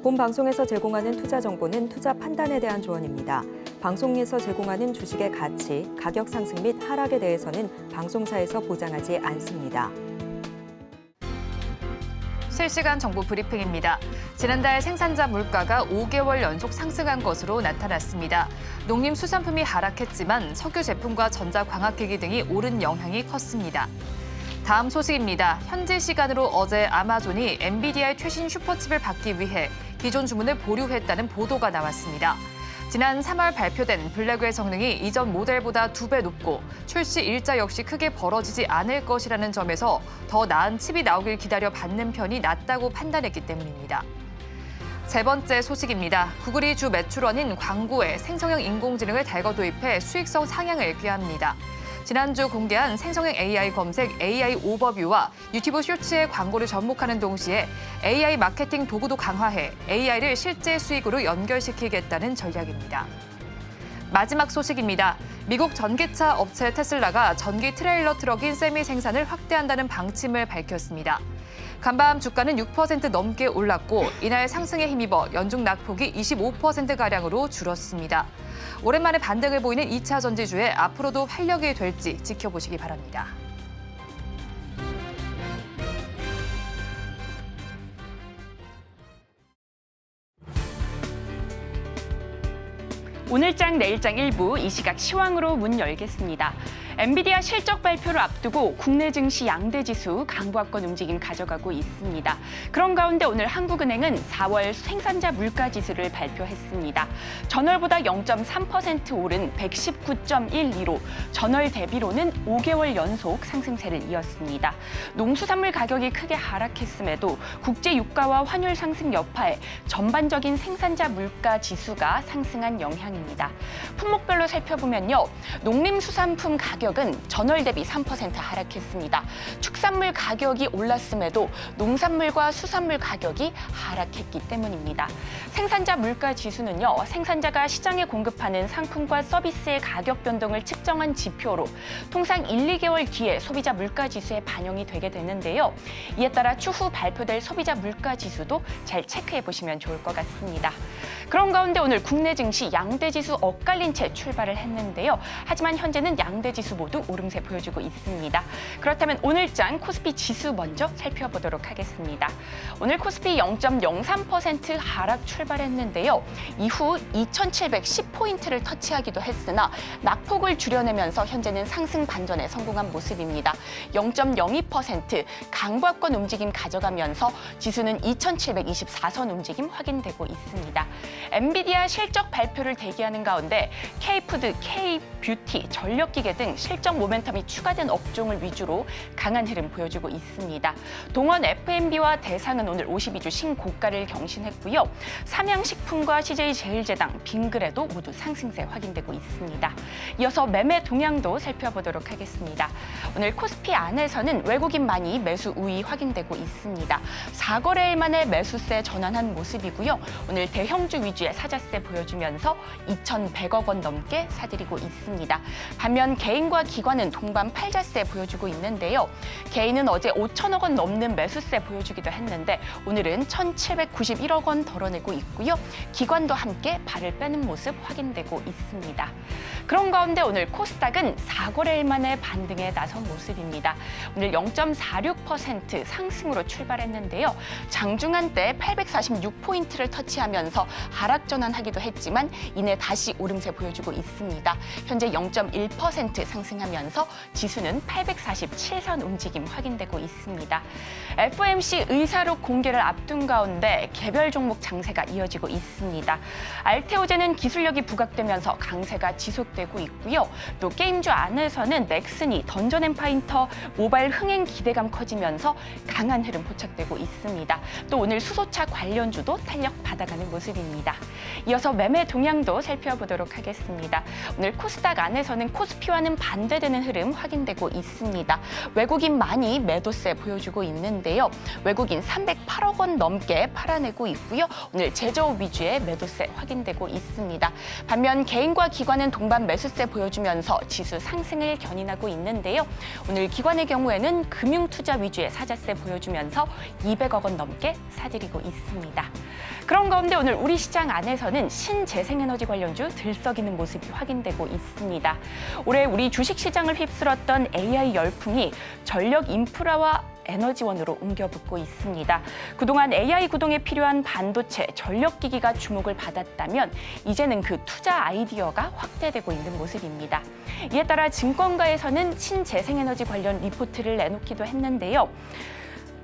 본 방송에서 제공하는 투자 정보는 투자 판단에 대한 조언입니다. 방송에서 제공하는 주식의 가치, 가격 상승 및 하락에 대해서는 방송사에서 보장하지 않습니다. 실시간 정보 브리핑입니다. 지난달 생산자 물가가 5개월 연속 상승한 것으로 나타났습니다. 농림수산품이 하락했지만 석유 제품과 전자광학기기 등이 오른 영향이 컸습니다. 다음 소식입니다. 현지 시간으로 어제 아마존이 엔비디아의 최신 슈퍼칩을 받기 위해 기존 주문을 보류했다는 보도가 나왔습니다. 지난 3월 발표된 블랙웰 성능이 이전 모델보다 2배 높고 출시 일자 역시 크게 벌어지지 않을 것이라는 점에서 더 나은 칩이 나오길 기다려 받는 편이 낫다고 판단했기 때문입니다. 세 번째 소식입니다. 구글이 주 매출원인 광고에 생성형 인공지능을 달고 도입해 수익성 상향을 꾀합니다. 지난주 공개한 생성형 AI 검색 AI 오버뷰와 유튜브 쇼츠의 광고를 접목하는 동시에 AI 마케팅 도구도 강화해 AI를 실제 수익으로 연결시키겠다는 전략입니다. 마지막 소식입니다. 미국 전기차 업체 테슬라가 전기 트레일러 트럭인 세미 생산을 확대한다는 방침을 밝혔습니다. 간밤 주가는 6% 넘게 올랐고 이날 상승에 힘입어 연중 낙폭이 25%가량으로 줄었습니다. 오랜만에 반등을 보이는 2차 전지주에 앞으로도 활력이 될지 지켜보시기 바랍니다. 오늘장 내일장 일부 이 시각 시황으로 문 열겠습니다. 엔비디아 실적 발표를 앞두고 국내 증시 양대 지수 강보합권 움직임 가져가고 있습니다. 그런 가운데 오늘 한국은행은 4월 생산자 물가 지수를 발표했습니다. 전월보다 0.3% 오른 119.12로 전월 대비로는 5개월 연속 상승세를 이었습니다. 농수산물 가격이 크게 하락했음에도 국제 유가와 환율 상승 여파에 전반적인 생산자 물가 지수가 상승한 영향입니다. 품목별로 살펴보면요. 농림수산품 가격은 전월 대비 3% 하락했습니다. 축산물 가격이 올랐음에도 농산물과 수산물 가격이 하락했기 때문입니다. 생산자 물가 지수는요. 생산자가 시장에 공급하는 상품과 서비스의 가격 변동을 측정한 지표로 통상 1, 2개월 뒤에 소비자 물가 지수에 반영이 되게 되는데요. 이에 따라 추후 발표될 소비자 물가 지수도 잘 체크해 보시면 좋을 것 같습니다. 그런 가운데 오늘 국내 증시 양대 지수 엇갈린 채 출발을 했는데요. 하지만 현재는 양대 지수 모두 오름세 보여주고 있습니다. 그렇다면 오늘장 코스피 지수 먼저 살펴보도록 하겠습니다. 오늘 코스피 0.03% 하락 출발했는데요. 이후 2,710포인트를 터치하기도 했으나 낙폭을 줄여내면서 현재는 상승 반전에 성공한 모습입니다. 0.02% 강보합권 움직임 가져가면서 지수는 2,724선 움직임 확인되고 있습니다. 엔비디아 실적 발표를 대기하는 가운데 K푸드, K뷰티, 전력기계 등 실적 모멘텀이 추가된 업종을 위주로 강한 흐름 보여주고 있습니다. 동원 F&B와 대상은 오늘 52주 신고가를 경신했고요. 삼양식품과 CJ제일제당, 빙그레도 모두 상승세 확인되고 있습니다. 이어서 매매 동향도 살펴보도록 하겠습니다. 오늘 코스피 안에서는 외국인만이 매수 우위 확인되고 있습니다. 4거래일 만에 매수세 전환한 모습이고요. 오늘 대형주 위주의 사자세 보여주면서 2,100억 원 넘게 사들이고 있습니다. 반면 개인과 기관은 동반 팔자세 보여주고 있는데요. 개인은 어제 5천억 원 넘는 매수세 보여주기도 했는데 오늘은 1,791억 원 덜어내고 있고요. 기관도 함께 발을 빼는 모습 확인되고 있습니다. 그런 가운데 오늘 코스닥은 4거래일 만에 반등에 나선 모습입니다. 오늘 0.46% 상승으로 출발했는데요. 장중한 때 846포인트를 터치하면서 하락 전환하기도 했지만 이내 다시 오름세 보여주고 있습니다. 현재 0.1% 상승하면서 지수는 847선 움직임 확인되고 있습니다. FOMC 의사록 공개를 앞둔 가운데 개별 종목 장세가 이어지고 있습니다. 알테오제는 기술력이 부각되면서 강세가 지속되고 있고요. 또 게임주 안에서는 넥슨이 던전 앤 파인터 모바일 흥행 기대감 커지면서 강한 흐름 포착되고 있습니다. 또 오늘 수소차 관련주도 탄력 받아가는 모습입니다. 이어서 매매 동향도 살펴보도록 하겠습니다. 오늘 코스닥 안에서는 코스피와는 반대되는 흐름 확인되고 있습니다. 외국인 많이 매도세 보여주고 있는데요. 외국인 308억 원 넘게 팔아내고 있고요. 오늘 제조업 위주의 매도세 확인되고 있습니다. 반면 개인과 기관은 동반 강한 매수세 보여주면서 지수 상승을 견인하고 있는데요. 오늘 기관의 경우에는 금융투자 위주의 사자세 보여주면서 200억 원 넘게 사들이고 있습니다. 그런 가운데 오늘 우리 시장 안에서는 신재생에너지 관련주 들썩이는 모습이 확인되고 있습니다. 올해 우리 주식시장을 휩쓸었던 AI 열풍이 전력 인프라와 에너지원으로 옮겨붙고 있습니다. 그동안 AI 구동에 필요한 반도체, 전력기기가 주목을 받았다면 이제는 그 투자 아이디어가 확대되고 있는 모습입니다. 이에 따라 증권가에서는 신재생에너지 관련 리포트를 내놓기도 했는데요.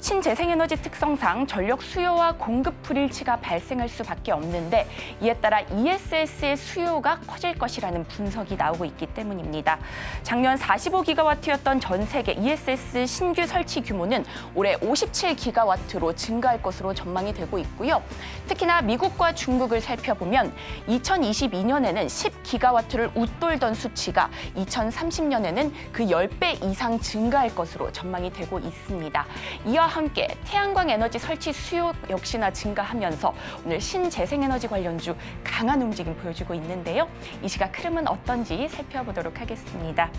신재생에너지 특성상 전력 수요와 공급 불일치가 발생할 수밖에 없는데 이에 따라 ESS의 수요가 커질 것이라는 분석이 나오고 있기 때문입니다. 작년 45기가와트였던 전 세계 ESS 신규 설치 규모는 올해 57기가와트로 증가할 것으로 전망이 되고 있고요. 특히나 미국과 중국을 살펴보면 2022년에는 10기가와트를 웃돌던 수치가 2030년에는 그 10배 이상 증가할 것으로 전망이 되고 있습니다. 이와 함께 태양광 에너지 설치 수요 역시나 증가하면서 오늘 신재생에너지 관련주 강한 움직임 보여주고 있는데요. 이 시각 흐름은 어떤지 살펴보도록 하겠습니다.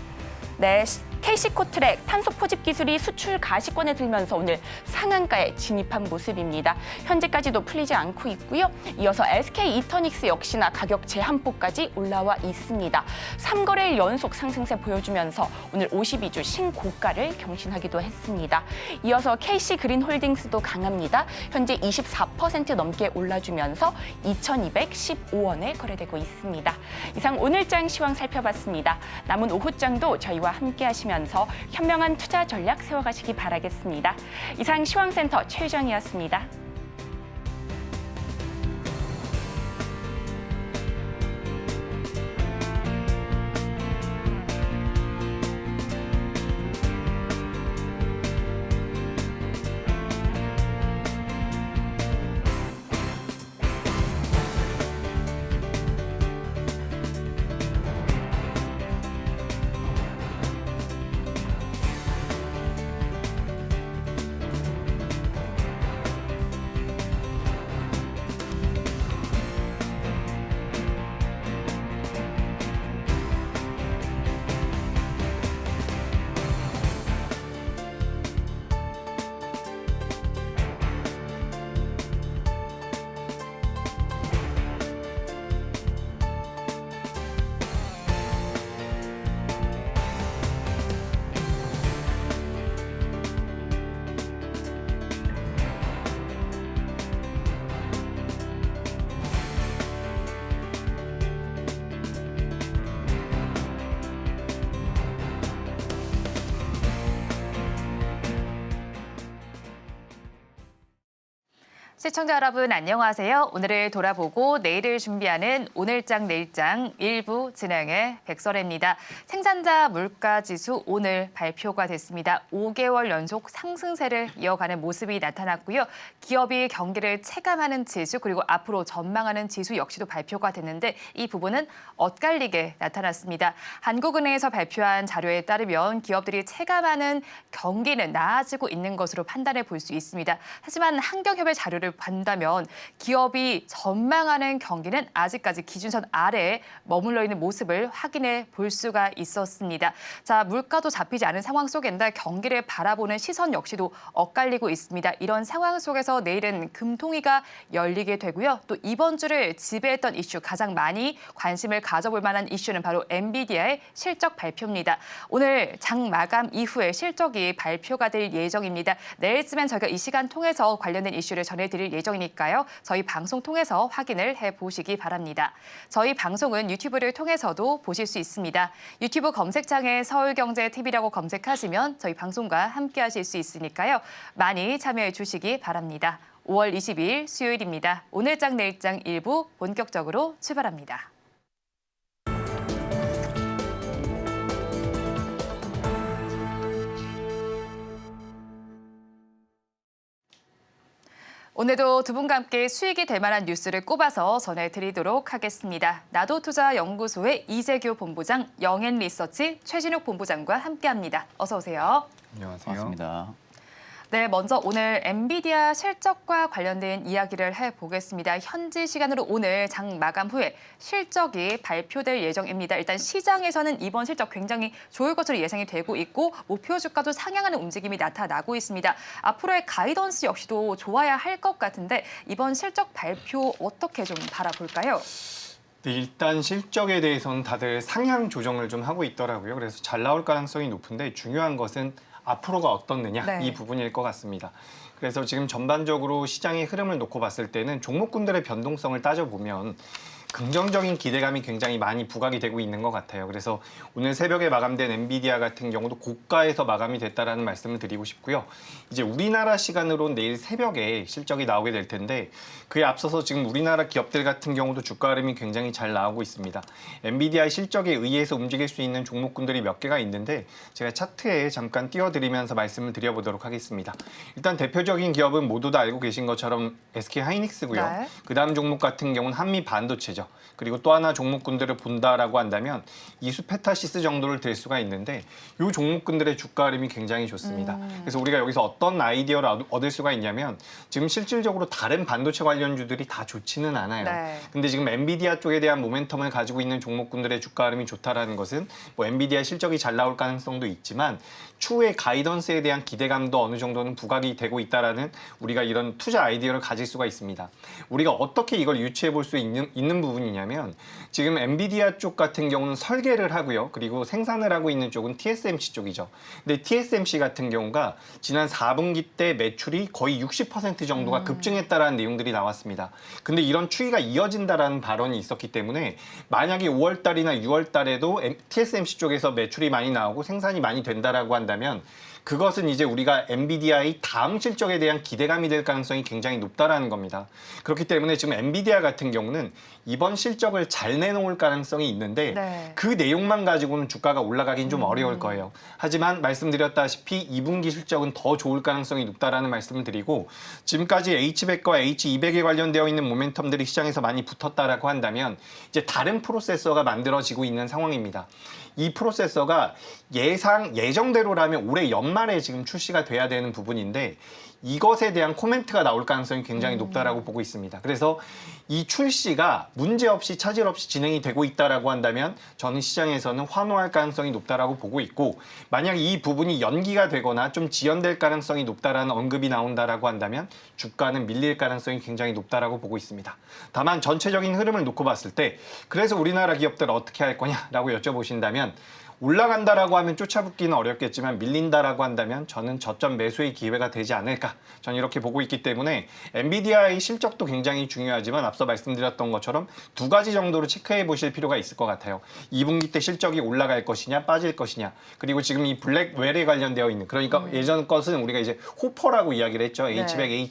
네, KC코트랙 탄소 포집 기술이 수출 가시권에 들면서 오늘 상한가에 진입한 모습입니다. 현재까지도 풀리지 않고 있고요. 이어서 SK 이터닉스 역시나 가격 제한폭까지 올라와 있습니다. 3거래일 연속 상승세 보여주면서 오늘 52주 신고가를 경신하기도 했습니다. 이어서 KC그린홀딩스도 강합니다. 현재 24% 넘게 올라주면서 2,215원에 거래되고 있습니다. 이상 오늘장 시황 살펴봤습니다. 남은 오후장도 저희와 함께 하시면서 현명한 투자 전략 세워가시기 바라겠습니다. 이상 시황센터 최유정이었습니다. 시청자 여러분 안녕하세요. 오늘을 돌아보고 내일을 준비하는 오늘장 내일장 1부 진행의 백설혜입니다. 생산자 물가지수 오늘 발표가 됐습니다. 5개월 연속 상승세를 이어가는 모습이 나타났고요. 기업이 경기를 체감하는 지수 그리고 앞으로 전망하는 지수 역시도 발표가 됐는데 이 부분은 엇갈리게 나타났습니다. 한국은행에서 발표한 자료에 따르면 기업들이 체감하는 경기는 나아지고 있는 것으로 판단해 볼 수 있습니다. 하지만 한경협의 자료를 본다면 기업이 전망하는 경기는 아직까지 기준선 아래에 머물러 있는 모습을 확인해 볼 수가 있었습니다. 자, 물가도 잡히지 않은 상황 속인데 경기를 바라보는 시선 역시도 엇갈리고 있습니다. 이런 상황 속에서 내일은 금통위가 열리게 되고요. 또 이번 주를 지배했던 이슈, 가장 많이 관심을 가져볼 만한 이슈는 바로 엔비디아의 실적 발표입니다. 오늘 장 마감 이후에 실적이 발표가 될 예정입니다. 내일쯤엔 저희가 이 시간 통해서 관련된 이슈를 전해드릴 예정이니까요. 저희 방송 통해서 확인을 해보시기 바랍니다. 저희 방송은 유튜브를 통해서도 보실 수 있습니다. 유튜브 검색창에 서울경제TV라고 검색하시면 저희 방송과 함께 하실 수 있으니까요. 많이 참여해 주시기 바랍니다. 5월 22일 수요일입니다. 오늘장 내일장 1부 본격적으로 출발합니다. 오늘도 두 분과 함께 수익이 될 만한 뉴스를 꼽아서 전해드리도록 하겠습니다. 나도투자연구소의 이재규 본부장, 영앤리서치 최진욱 본부장과 함께합니다. 어서 오세요. 안녕하세요. 반갑습니다. 네, 먼저 오늘 엔비디아 실적과 관련된 이야기를 해보겠습니다. 현지 시간으로 오늘 장 마감 후에 실적이 발표될 예정입니다. 일단 시장에서는 이번 실적 굉장히 좋을 것으로 예상이 되고 있고 목표 주가도 상향하는 움직임이 나타나고 있습니다. 앞으로의 가이던스 역시도 좋아야 할 것 같은데 이번 실적 발표 어떻게 좀 바라볼까요? 네, 일단 실적에 대해서는 다들 상향 조정을 좀 하고 있더라고요. 그래서 잘 나올 가능성이 높은데 중요한 것은 앞으로가 어떻느냐 네. 이 부분일 것 같습니다. 그래서 지금 전반적으로 시장의 흐름을 놓고 봤을 때는 종목군들의 변동성을 따져보면 긍정적인 기대감이 굉장히 많이 부각이 되고 있는 것 같아요. 그래서 오늘 새벽에 마감된 엔비디아 같은 경우도 고가에서 마감이 됐다라는 말씀을 드리고 싶고요. 이제 우리나라 시간으로 내일 새벽에 실적이 나오게 될 텐데 그에 앞서서 지금 우리나라 기업들 같은 경우도 주가 흐름이 굉장히 잘 나오고 있습니다. 엔비디아의 실적에 의해서 움직일 수 있는 종목군들이 몇 개가 있는데 제가 차트에 잠깐 띄워드리면서 말씀을 드려보도록 하겠습니다. 일단 대표적인 기업은 모두 다 알고 계신 것처럼 SK하이닉스고요. 네. 그다음 종목 같은 경우는 한미반도체죠. 그리고 또 하나 종목군들을 본다라고 한다면 이수페타시스 정도를 들 수가 있는데 이 종목군들의 주가 흐름이 굉장히 좋습니다. 그래서 우리가 여기서 어떤 아이디어를 얻을 수가 있냐면 지금 실질적으로 다른 반도체 관련주들이 다 좋지는 않아요. 네. 근데 지금 엔비디아 쪽에 대한 모멘텀을 가지고 있는 종목군들의 주가 흐름이 좋다라는 것은 뭐 엔비디아 실적이 잘 나올 가능성도 있지만 추후의 가이던스에 대한 기대감도 어느 정도는 부각이 되고 있다라는 우리가 이런 투자 아이디어를 가질 수가 있습니다. 우리가 어떻게 이걸 유추해 볼 수 있는 부분이냐면 지금 엔비디아 쪽 같은 경우는 설계를 하고요. 그리고 생산을 하고 있는 쪽은 TSMC 쪽이죠. 근데 TSMC 같은 경우가 지난 4분기 때 매출이 거의 60% 정도가 급증했다라는 내용들이 나왔습니다. 근데 이런 추이가 이어진다라는 발언이 있었기 때문에 만약에 5월 달이나 6월 달에도 TSMC 쪽에서 매출이 많이 나오고 생산이 많이 된다라고 한다면 그것은 이제 우리가 엔비디아의 다음 실적에 대한 기대감이 될 가능성이 굉장히 높다라는 겁니다. 그렇기 때문에 지금 엔비디아 같은 경우는 이번 실적을 잘 내놓을 가능성이 있는데 네. 그 내용만 가지고는 주가가 올라가긴 좀 어려울 거예요. 하지만 말씀드렸다시피 2분기 실적은 더 좋을 가능성이 높다라는 말씀을 드리고 지금까지 H100과 H200에 관련되어 있는 모멘텀들이 시장에서 많이 붙었다라고 한다면 이제 다른 프로세서가 만들어지고 있는 상황입니다. 이 프로세서가 예정대로라면 올해 연말에 지금 출시가 돼야 되는 부분인데 이것에 대한 코멘트가 나올 가능성이 굉장히 높다라고 보고 있습니다. 그래서 이 출시가 문제없이 차질 없이 진행이 되고 있다라고 한다면 저는 시장에서는 환호할 가능성이 높다라고 보고 있고 만약 이 부분이 연기가 되거나 좀 지연될 가능성이 높다라는 언급이 나온다라고 한다면 주가는 밀릴 가능성이 굉장히 높다라고 보고 있습니다. 다만 전체적인 흐름을 놓고 봤을 때 그래서 우리나라 기업들 어떻게 할 거냐라고 여쭤보신다면 올라간다라고 하면 쫓아붙기는 어렵겠지만 밀린다라고 한다면 저는 저점 매수의 기회가 되지 않을까. 저는 이렇게 보고 있기 때문에 엔비디아의 실적도 굉장히 중요하지만 앞서 말씀드렸던 것처럼 두 가지 정도로 체크해 보실 필요가 있을 것 같아요. 2분기 때 실적이 올라갈 것이냐 빠질 것이냐. 그리고 지금 이 블랙웰에 관련되어 있는 그러니까 예전 것은 우리가 이제 호퍼라고 이야기를 했죠. H100,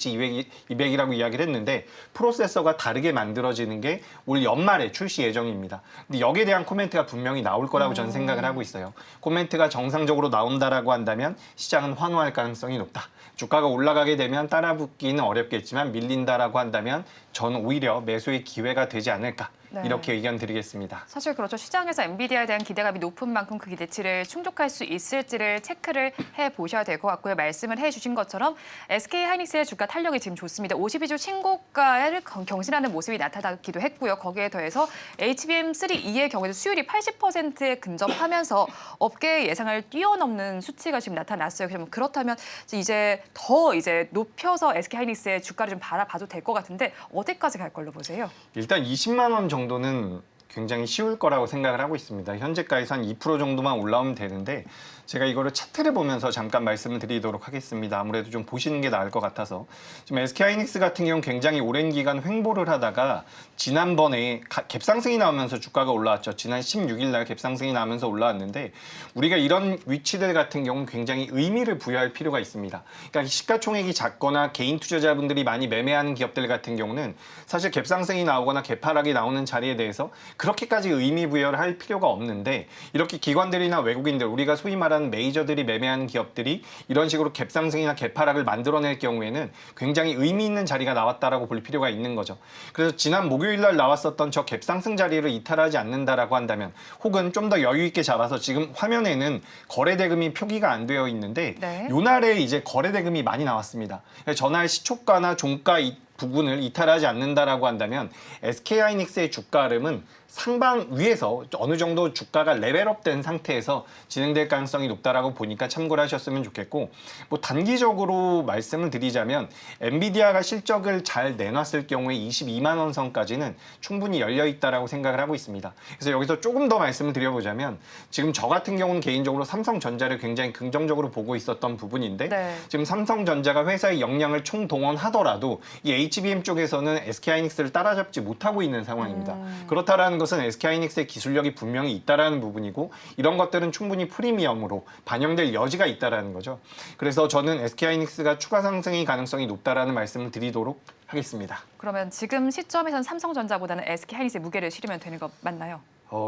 H200이라고 이야기를 했는데 프로세서가 다르게 만들어지는 게 올 연말에 출시 예정입니다. 근데 여기에 대한 코멘트가 분명히 나올 거라고 저는 생각을 하고 있어요. 코멘트가 정상적으로 나온다라고 한다면 시장은 환호할 가능성이 높다. 주가가 올라가게 되면 따라붙기는 어렵겠지만 밀린다라고 한다면 저는 오히려 매수의 기회가 되지 않을까. 네. 이렇게 의견 드리겠습니다. 사실 그렇죠. 시장에서 엔비디아에 대한 기대감이 높은 만큼 그 기대치를 충족할 수 있을지를 체크를 해보셔야 될 것 같고요. 말씀을 해주신 것처럼 SK하이닉스의 주가 탄력이 지금 좋습니다. 52주 신고가를 경신하는 모습이 나타나기도 했고요. 거기에 더해서 HBM3E의 경우에도 수율이 80%에 근접하면서 업계의 예상을 뛰어넘는 수치가 지금 나타났어요. 그렇다면 이제 더 높여서 SK하이닉스의 주가를 좀 바라봐도 될 것 같은데 어디까지 갈 걸로 보세요? 일단 20만 원 정도는 굉장히 쉬울 거라고 생각을 하고 있습니다. 현재가에서 한 2% 정도만 올라오면 되는데 제가 이거를 차트를 보면서 잠깐 말씀을 드리도록 하겠습니다. 아무래도 좀 보시는 게 나을 것 같아서 지금 SK하이닉스 같은 경우는 굉장히 오랜 기간 횡보를 하다가 지난번에 갭상승이 나오면서 주가가 올라왔죠. 지난 16일 날 갭상승이 나오면서 올라왔는데 우리가 이런 위치들 같은 경우는 굉장히 의미를 부여할 필요가 있습니다. 그러니까 시가총액이 작거나 개인 투자자분들이 많이 매매하는 기업들 같은 경우는 사실 갭상승이 나오거나 갭하락이 나오는 자리에 대해서 그렇게까지 의미 부여를 할 필요가 없는데 이렇게 기관들이나 외국인들 우리가 소위 말하는 투자한다는 메이저들이 매매하는 기업들이 이런 식으로 갭 상승이나 갭 하락을 만들어낼 경우에는 굉장히 의미 있는 자리가 나왔다라고 볼 필요가 있는 거죠. 그래서 지난 목요일 날 나왔었던 저 갭 상승 자리를 이탈하지 않는다라고 한다면, 혹은 좀 더 여유 있게 잡아서, 지금 화면에는 거래 대금이 표기가 안 되어 있는데 네. 요날에 이제 거래 대금이 많이 나왔습니다. 전날 시초가나 종가 부분을 이탈하지 않는다라고 한다면 SK하이닉스의 주가 흐름은 상방 위에서 어느 정도 주가가 레벨업된 상태에서 진행될 가능성이 높다라고 보니까 참고를 하셨으면 좋겠고, 뭐 단기적으로 말씀을 드리자면 엔비디아가 실적을 잘 내놨을 경우에 22만 원 선까지는 충분히 열려 있다라고 생각을 하고 있습니다. 그래서 여기서 조금 더 말씀을 드려보자면, 지금 저 같은 경우는 개인적으로 삼성전자를 굉장히 긍정적으로 보고 있었던 부분인데, 네. 지금 삼성전자가 회사의 역량을 총동원하더라도 이 HBM 쪽에서는 SK하이닉스를 따라잡지 못하고 있는 상황입니다. 그렇다라는 것은 SK하이닉스의 기술력이 분명히 있다라는 부분이고, 이런 것들은 충분히 프리미엄으로 반영될 여지가 있다라는 거죠. 그래서 저는 SK하이닉스가 추가 상승의 가능성이 높다라는 말씀을 드리도록 하겠습니다. 그러면 지금 시점에선 삼성전자보다는 SK하이닉스의 무게를 실으면 되는 거 맞나요?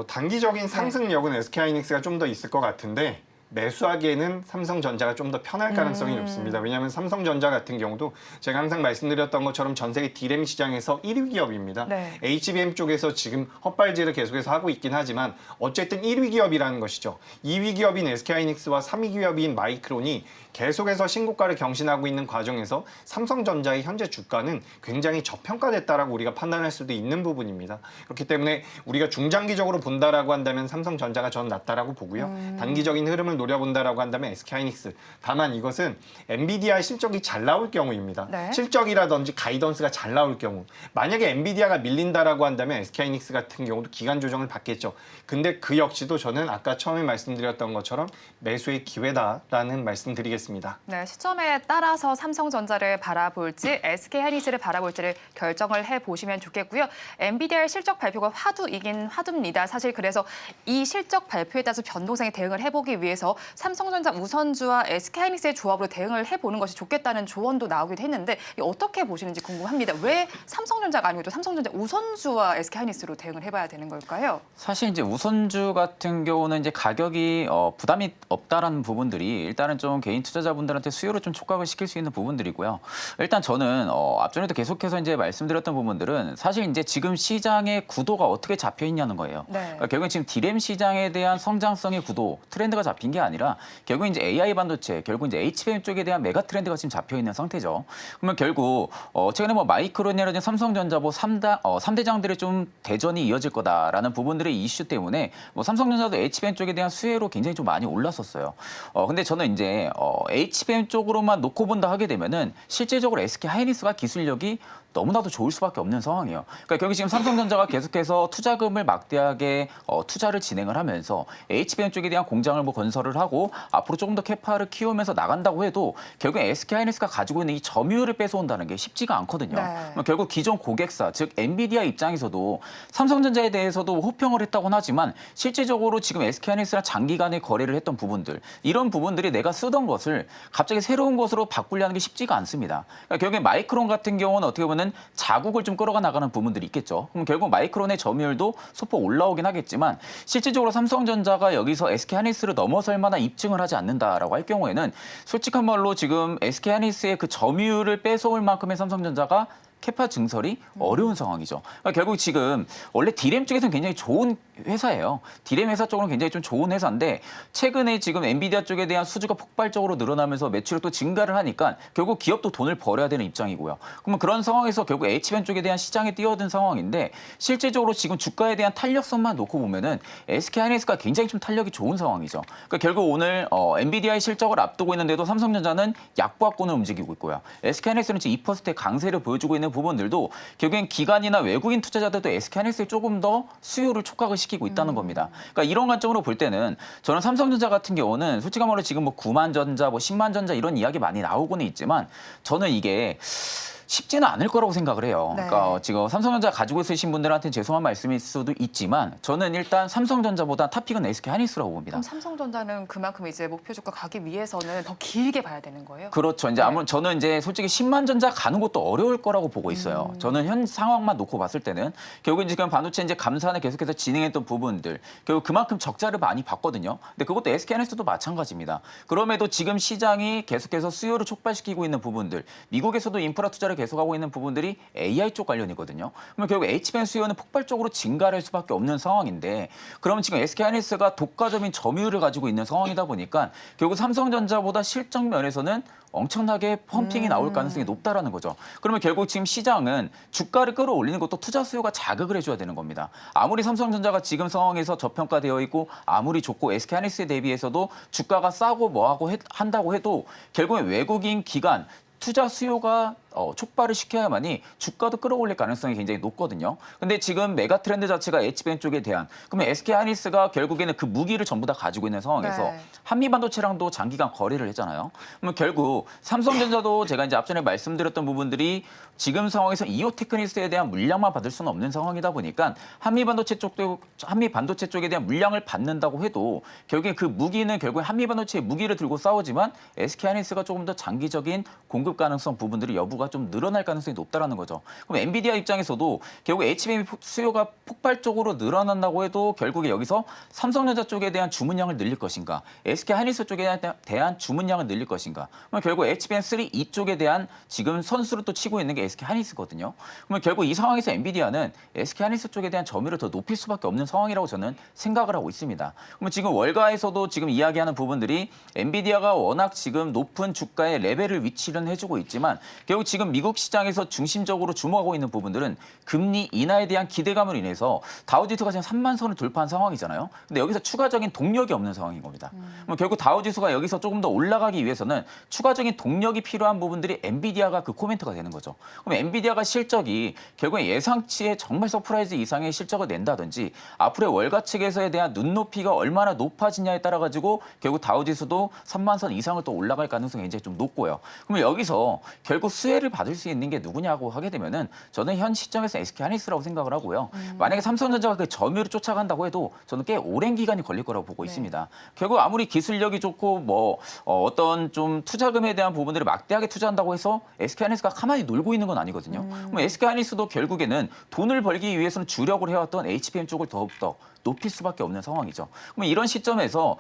단기적인 상승력은 SK하이닉스가 좀 더 있을 것 같은데, 매수하기에는 삼성전자가 좀 더 편할 가능성이 높습니다. 왜냐하면 삼성전자 같은 경우도 제가 항상 말씀드렸던 것처럼 전 세계 D램 시장에서 1위 기업입니다. 네. HBM 쪽에서 지금 헛발질을 계속해서 하고 있긴 하지만 어쨌든 1위 기업이라는 것이죠. 2위 기업인 SK하이닉스와 3위 기업인 마이크론이 계속해서 신고가를 경신하고 있는 과정에서 삼성전자의 현재 주가는 굉장히 저평가됐다라고 우리가 판단할 수도 있는 부분입니다. 그렇기 때문에 우리가 중장기적으로 본다라고 한다면 삼성전자가 저는 낫다라고 보고요. 단기적인 흐름을 노려본다라고 한다면 SK하이닉스. 다만 이것은 엔비디아의 실적이 잘 나올 경우입니다. 네. 실적이라든지 가이던스가 잘 나올 경우. 만약에 엔비디아가 밀린다라고 한다면 SK하이닉스 같은 경우도 기간 조정을 받겠죠. 근데 그 역시도 저는 아까 처음에 말씀드렸던 것처럼 매수의 기회다라는 말씀드리겠습니다. 네, 시점에 따라서 삼성전자를 바라볼지 SK하이닉스를 바라볼지를 결정을 해보시면 좋겠고요. 엔비디아의 실적 발표가 화두이긴 화두입니다. 사실 그래서 이 실적 발표에 따라서 변동성에 대응을 해보기 위해서 삼성전자 우선주와 SK하이닉스의 조합으로 대응을 해보는 것이 좋겠다는 조언도 나오기도 했는데, 어떻게 보시는지 궁금합니다. 왜 삼성전자가 아니고 또 삼성전자 우선주와 SK하이닉스로 대응을 해봐야 되는 걸까요? 사실 이제 우선주 같은 경우는 이제 가격이 부담이 없다라는 부분들이 일단은 좀 개인 투자자분들한테 수요를 좀 촉각을 시킬 수 있는 부분들이고요. 일단 저는 앞전에도 계속해서 이제 말씀드렸던 부분들은 사실 이제 지금 시장의 구도가 어떻게 잡혀 있냐는 거예요. 네. 그러니까 결국은 지금 D램 시장에 대한 성장성의 구도, 트렌드가 잡힌 게 아니라 결국 이제 AI 반도체, 결국 이제 HBM 쪽에 대한 메가 트렌드가 지금 잡혀 있는 상태죠. 그러면 결국 최근에 뭐 마이크론이라든지 삼성전자 뭐 3대장들의 좀 대전이 이어질 거다라는 부분들의 이슈 때문에 뭐 삼성전자도 HBM 쪽에 대한 수혜로 굉장히 좀 많이 올랐었어요. 근데 저는 이제 HBM 쪽으로만 놓고 본다 하게 되면은 실제적으로 SK하이닉스가 기술력이 너무나도 좋을 수밖에 없는 상황이에요. 그러니까 결국 지금 삼성전자가 계속해서 투자금을 막대하게 투자를 진행을 하면서 HBM 쪽에 대한 공장을 뭐 건설을 하고 앞으로 조금 더 캐파를 키우면서 나간다고 해도 결국 SK하이닉스가 가지고 있는 이 점유율을 뺏어온다는 게 쉽지가 않거든요. 네. 결국 기존 고객사, 즉 엔비디아 입장에서도 삼성전자에 대해서도 호평을 했다고는 하지만 실제적으로 지금 SK하이닉스랑 장기간의 거래를 했던 부분들, 이런 부분들이 내가 쓰던 것을 갑자기 새로운 것으로 바꾸려는 게 쉽지가 않습니다. 그러니까 결국에 마이크론 같은 경우는 어떻게 보면 자국을 좀 끌어가 나가는 부분들이 있겠죠. 그럼 결국 마이크론의 점유율도 소폭 올라오긴 하겠지만 실질적으로 삼성전자가 여기서 SK하이닉스를 넘어설 만한 입증을 하지 않는다라고 할 경우에는 솔직한 말로 지금 SK하이닉스의 그 점유율을 뺏어올 만큼의 삼성전자가 캐파 증설이 어려운 상황이죠. 그러니까 결국 지금 원래 D램 쪽에서는 굉장히 좋은 회사예요. D램 회사 쪽으로는 굉장히 좀 좋은 회사인데 최근에 지금 엔비디아 쪽에 대한 수주가 폭발적으로 늘어나면서 매출도 증가를 하니까 결국 기업도 돈을 벌어야 되는 입장이고요. 그러면 그런 상황에서 결국 HBM 쪽에 대한 시장에 뛰어든 상황인데 실제적으로 지금 주가에 대한 탄력성만 놓고 보면은 SK하이닉스가 굉장히 좀 탄력이 좋은 상황이죠. 그러니까 결국 오늘 엔비디아의 실적을 앞두고 있는데도 삼성전자는 약보합권을 움직이고 있고요. SK하이닉스는 지금 2%의 강세를 보여주고 있는 부분들도 결국엔 기관이나 외국인 투자자들도 SK하이닉스에 조금 더 수요를 촉각을 시키고 있다는 겁니다. 그러니까 이런 관점으로 볼 때는 저는 삼성전자 같은 경우는 솔직한 말로 지금 뭐 9만 전자, 뭐 10만 전자 이런 이야기 많이 나오고는 있지만 저는 이게 쉽지는 않을 거라고 생각을 해요. 네. 그러니까 지금 삼성전자 가지고 있으신 분들한테는 죄송한 말씀일 수도 있지만 저는 일단 삼성전자보다 탑픽은 SK하이닉스라고 봅니다. 그럼 삼성전자는 그만큼 이제 목표 주가 가기 위해서는 더 길게 봐야 되는 거예요? 그렇죠. 이제 네. 저는 이제 솔직히 10만 전자 가는 것도 어려울 거라고 보고 있어요. 저는 현 상황만 놓고 봤을 때는 결국 지금 반도체 이제 감산을 계속해서 진행했던 부분들 결국 그만큼 적자를 많이 봤거든요. 근데 그것도 SK하이닉스도 마찬가지입니다. 그럼에도 지금 시장이 계속해서 수요를 촉발시키고 있는 부분들, 미국에서도 인프라 투자를 계속하고 있는 부분들이 AI 쪽 관련이거든요. 그러면 결국 HBM 수요는 폭발적으로 증가할 수밖에 없는 상황인데 그러면 지금 SK하이닉스가 독과점인 점유율을 가지고 있는 상황이다 보니까 결국 삼성전자보다 실적 면에서는 엄청나게 펌핑이 나올 가능성이 높다라는 거죠. 그러면 결국 지금 시장은 주가를 끌어올리는 것도 투자 수요가 자극을 해줘야 되는 겁니다. 아무리 삼성전자가 지금 상황에서 저평가되어 있고 아무리 좋고 SK하이닉스에 대비해서도 주가가 싸고 뭐하고 한다고 해도 결국엔 외국인 기관 투자 수요가 촉발을 시켜야만이 주가도 끌어올릴 가능성이 굉장히 높거든요. 근데 지금 메가 트렌드 자체가 HBM 쪽에 대한 그러면 SK하이닉스가 결국에는 그 무기를 전부 다 가지고 있는 상황에서 네. 한미반도체랑도 장기간 거래를 했잖아요. 그러면 결국 삼성전자도 제가 이제 앞전에 말씀드렸던 부분들이 지금 상황에서 이오테크니스에 대한 물량만 받을 수는 없는 상황이다 보니까 한미반도체 쪽에 대한 물량을 받는다고 해도 결국에 그 무기는 결국에 한미반도체의 무기를 들고 싸우지만 SK하이닉스가 조금 더 장기적인 공급 가능성 부분들이 여부가 좀 늘어날 가능성이 높다라는 거죠. 그럼 엔비디아 입장에서도 결국 HBM 수요가 폭발적으로 늘어난다고 해도 결국에 여기서 삼성전자 쪽에 대한 주문량을 늘릴 것인가, SK하이닉스 쪽에 대한 주문량을 늘릴 것인가. 그러면 결국 HBM3 이쪽에 대한 지금 선수를 또 치고 있는 게 SK하이닉스거든요. 그러면 결국 이 상황에서 엔비디아는 SK하이닉스 쪽에 대한 점유율을 더 높일 수밖에 없는 상황이라고 저는 생각을 하고 있습니다. 그러면 지금 월가에서도 지금 이야기하는 부분들이 엔비디아가 워낙 지금 높은 주가의 레벨을 위치는 해주고 있지만 결국 지금 미국 시장에서 중심적으로 주목하고 있는 부분들은 금리 인하에 대한 기대감으로 인해서 다우지수가 지금 3만 선을 돌파한 상황이잖아요. 근데 여기서 추가적인 동력이 없는 상황인 겁니다. 그럼 결국 다우지수가 여기서 조금 더 올라가기 위해서는 추가적인 동력이 필요한 부분들이 엔비디아가 그 코멘트가 되는 거죠. 그럼 엔비디아가 실적이 결국에 예상치의 정말 서프라이즈 이상의 실적을 낸다든지 앞으로의 월가 측에서에 대한 눈높이가 얼마나 높아지냐에 따라 가지고 결국 다우지수도 3만 선 이상을 또 올라갈 가능성이 이제 좀 높고요. 그러면 여기서 결국 수혜를 받을 수 있는 게 누구냐고 하게 되면은 저는 현 시점에서 SK하이닉스라고 생각을 하고요. 만약에 삼성전자가 그 점유율을 쫓아간다고 해도 저는 꽤 오랜 기간이 걸릴 거라고 보고 있습니다. 결국 아무리 기술력이 좋고 뭐 어떤 좀 투자금에 대한 부분들을 막대하게 투자한다고 해서 SK하이닉스가 가만히 놀고 있는 건 아니거든요. 그럼 SK하이닉스도 결국에는 돈을 벌기 위해서는 주력을 해왔던 HBM 쪽을 더욱더 높일 수밖에 없는 상황이죠. 그러면 이런 시점에서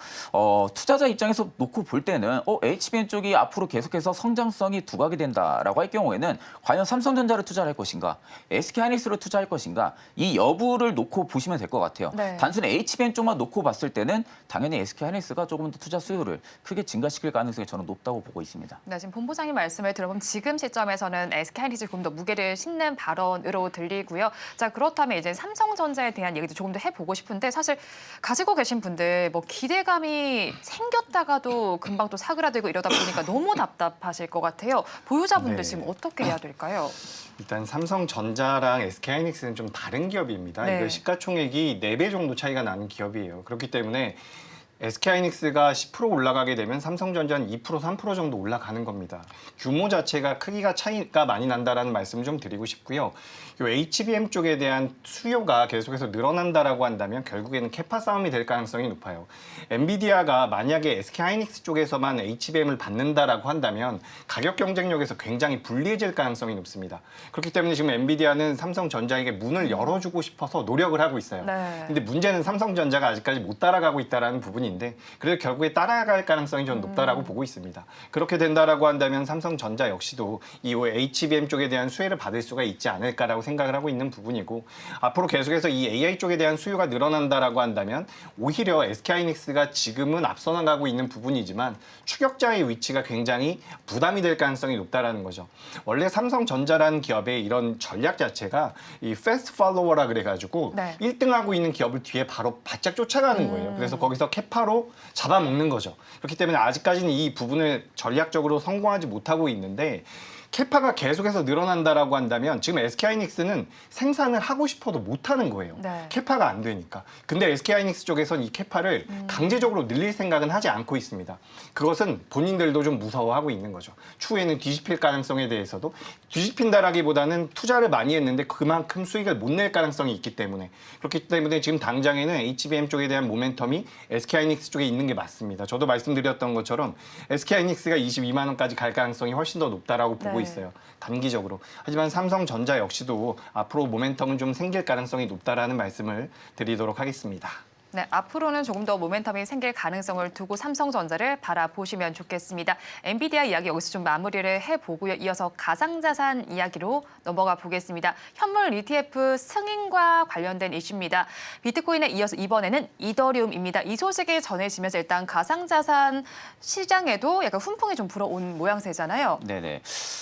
투자자 입장에서 놓고 볼 때는 HBM 쪽이 앞으로 계속해서 성장성이 두각이 된다라고 할 경우에는 과연 삼성전자를 투자를 할 것인가, SK하이닉스를 투자할 것인가 이 여부를 놓고 보시면 될 것 같아요. 네. 단순히 HBM 쪽만 놓고 봤을 때는 당연히 SK하이닉스가 조금 더 투자 수요를 크게 증가시킬 가능성이 저는 높다고 보고 있습니다. 네, 지금 본부장님 말씀을 들어보면 지금 시점에서는 SK하이닉스 조금 더 무게를 싣는 발언으로 들리고요. 자, 그렇다면 이제 삼성전자에 대한 얘기도 조금 더 해보고 싶은데 사실 가지고 계신 분들 뭐 기대감이 생겼다가도 금방 또 사그라들고 이러다 보니까 너무 답답하실 것 같아요. 보유자분들 네. 지금 어떻게 해야 될까요? 일단 삼성전자랑 SK하이닉스는 좀 다른 기업입니다. 네. 이거 시가총액이 4배 정도 차이가 나는 기업이에요. 그렇기 때문에 SK하이닉스가 10% 올라가게 되면 삼성전자는 2%, 3% 정도 올라가는 겁니다. 규모 자체가 크기가 차이가 많이 난다라는 말씀 좀 드리고 싶고요. 이 HBM 쪽에 대한 수요가 계속해서 늘어난다라고 한다면 결국에는 캐파 싸움이 될 가능성이 높아요. 엔비디아가 만약에 SK하이닉스 쪽에서만 HBM을 받는다라고 한다면 가격 경쟁력에서 굉장히 불리해질 가능성이 높습니다. 그렇기 때문에 지금 엔비디아는 삼성전자에게 문을 열어주고 싶어서 노력을 하고 있어요. 네. 근데 문제는 삼성전자가 아직까지 못 따라가고 있다라는 부분인데 그래서 결국에 따라갈 가능성이 좀 높다라고 보고 있습니다. 그렇게 된다라고 한다면 삼성전자 역시도 이 HBM 쪽에 대한 수혜를 받을 수가 있지 않을까라고 생각을 하고 있는 부분이고 앞으로 계속해서 이 AI 쪽에 대한 수요가 늘어난다라고 한다면 오히려 SK하이닉스가 지금은 앞서 나가고 있는 부분이지만 추격자의 위치가 굉장히 부담이 될 가능성이 높다라는 거죠. 원래 삼성전자라는 기업의 이런 전략 자체가 이 패스트 팔로워라 그래가지고 네. 1등하고 있는 기업을 뒤에 바로 바짝 쫓아가는 거예요. 그래서 거기서 캐파로 잡아먹는 거죠. 그렇기 때문에 아직까지는 이 부분을 전략적으로 성공하지 못하고 있는데 캐파가 계속해서 늘어난다라고 한다면 지금 SK하이닉스는 생산을 하고 싶어도 못하는 거예요. 네. 캐파가 안 되니까. 근데 SK하이닉스 쪽에서는 이 캐파를 강제적으로 늘릴 생각은 하지 않고 있습니다. 그것은 본인들도 좀 무서워하고 있는 거죠. 추후에는 뒤집힐 가능성에 대해서도 뒤집힌다라기보다는 투자를 많이 했는데 그만큼 수익을 못 낼 가능성이 있기 때문에 그렇기 때문에 지금 당장에는 HBM 쪽에 대한 모멘텀이 SK하이닉스 쪽에 있는 게 맞습니다. 저도 말씀드렸던 것처럼 SK하이닉스가 22만 원까지 갈 가능성이 훨씬 더 높다라고 보고 네. 있어요. 단기적으로. 하지만 삼성전자 역시도 앞으로 모멘텀은 좀 생길 가능성이 높다라는 말씀을 드리도록 하겠습니다. 네, 앞으로는 조금 더 모멘텀이 생길 가능성을 두고 삼성전자를 바라보시면 좋겠습니다. 엔비디아 이야기 여기서 좀 마무리를 해보고요. 이어서 가상자산 이야기로 넘어가 보겠습니다. 현물 ETF 승인과 관련된 이슈입니다. 비트코인에 이어서 이번에는 이더리움입니다. 이 소식이 전해지면서 일단 가상자산 시장에도 약간 훈풍이 좀 불어온 모양새잖아요. 네네.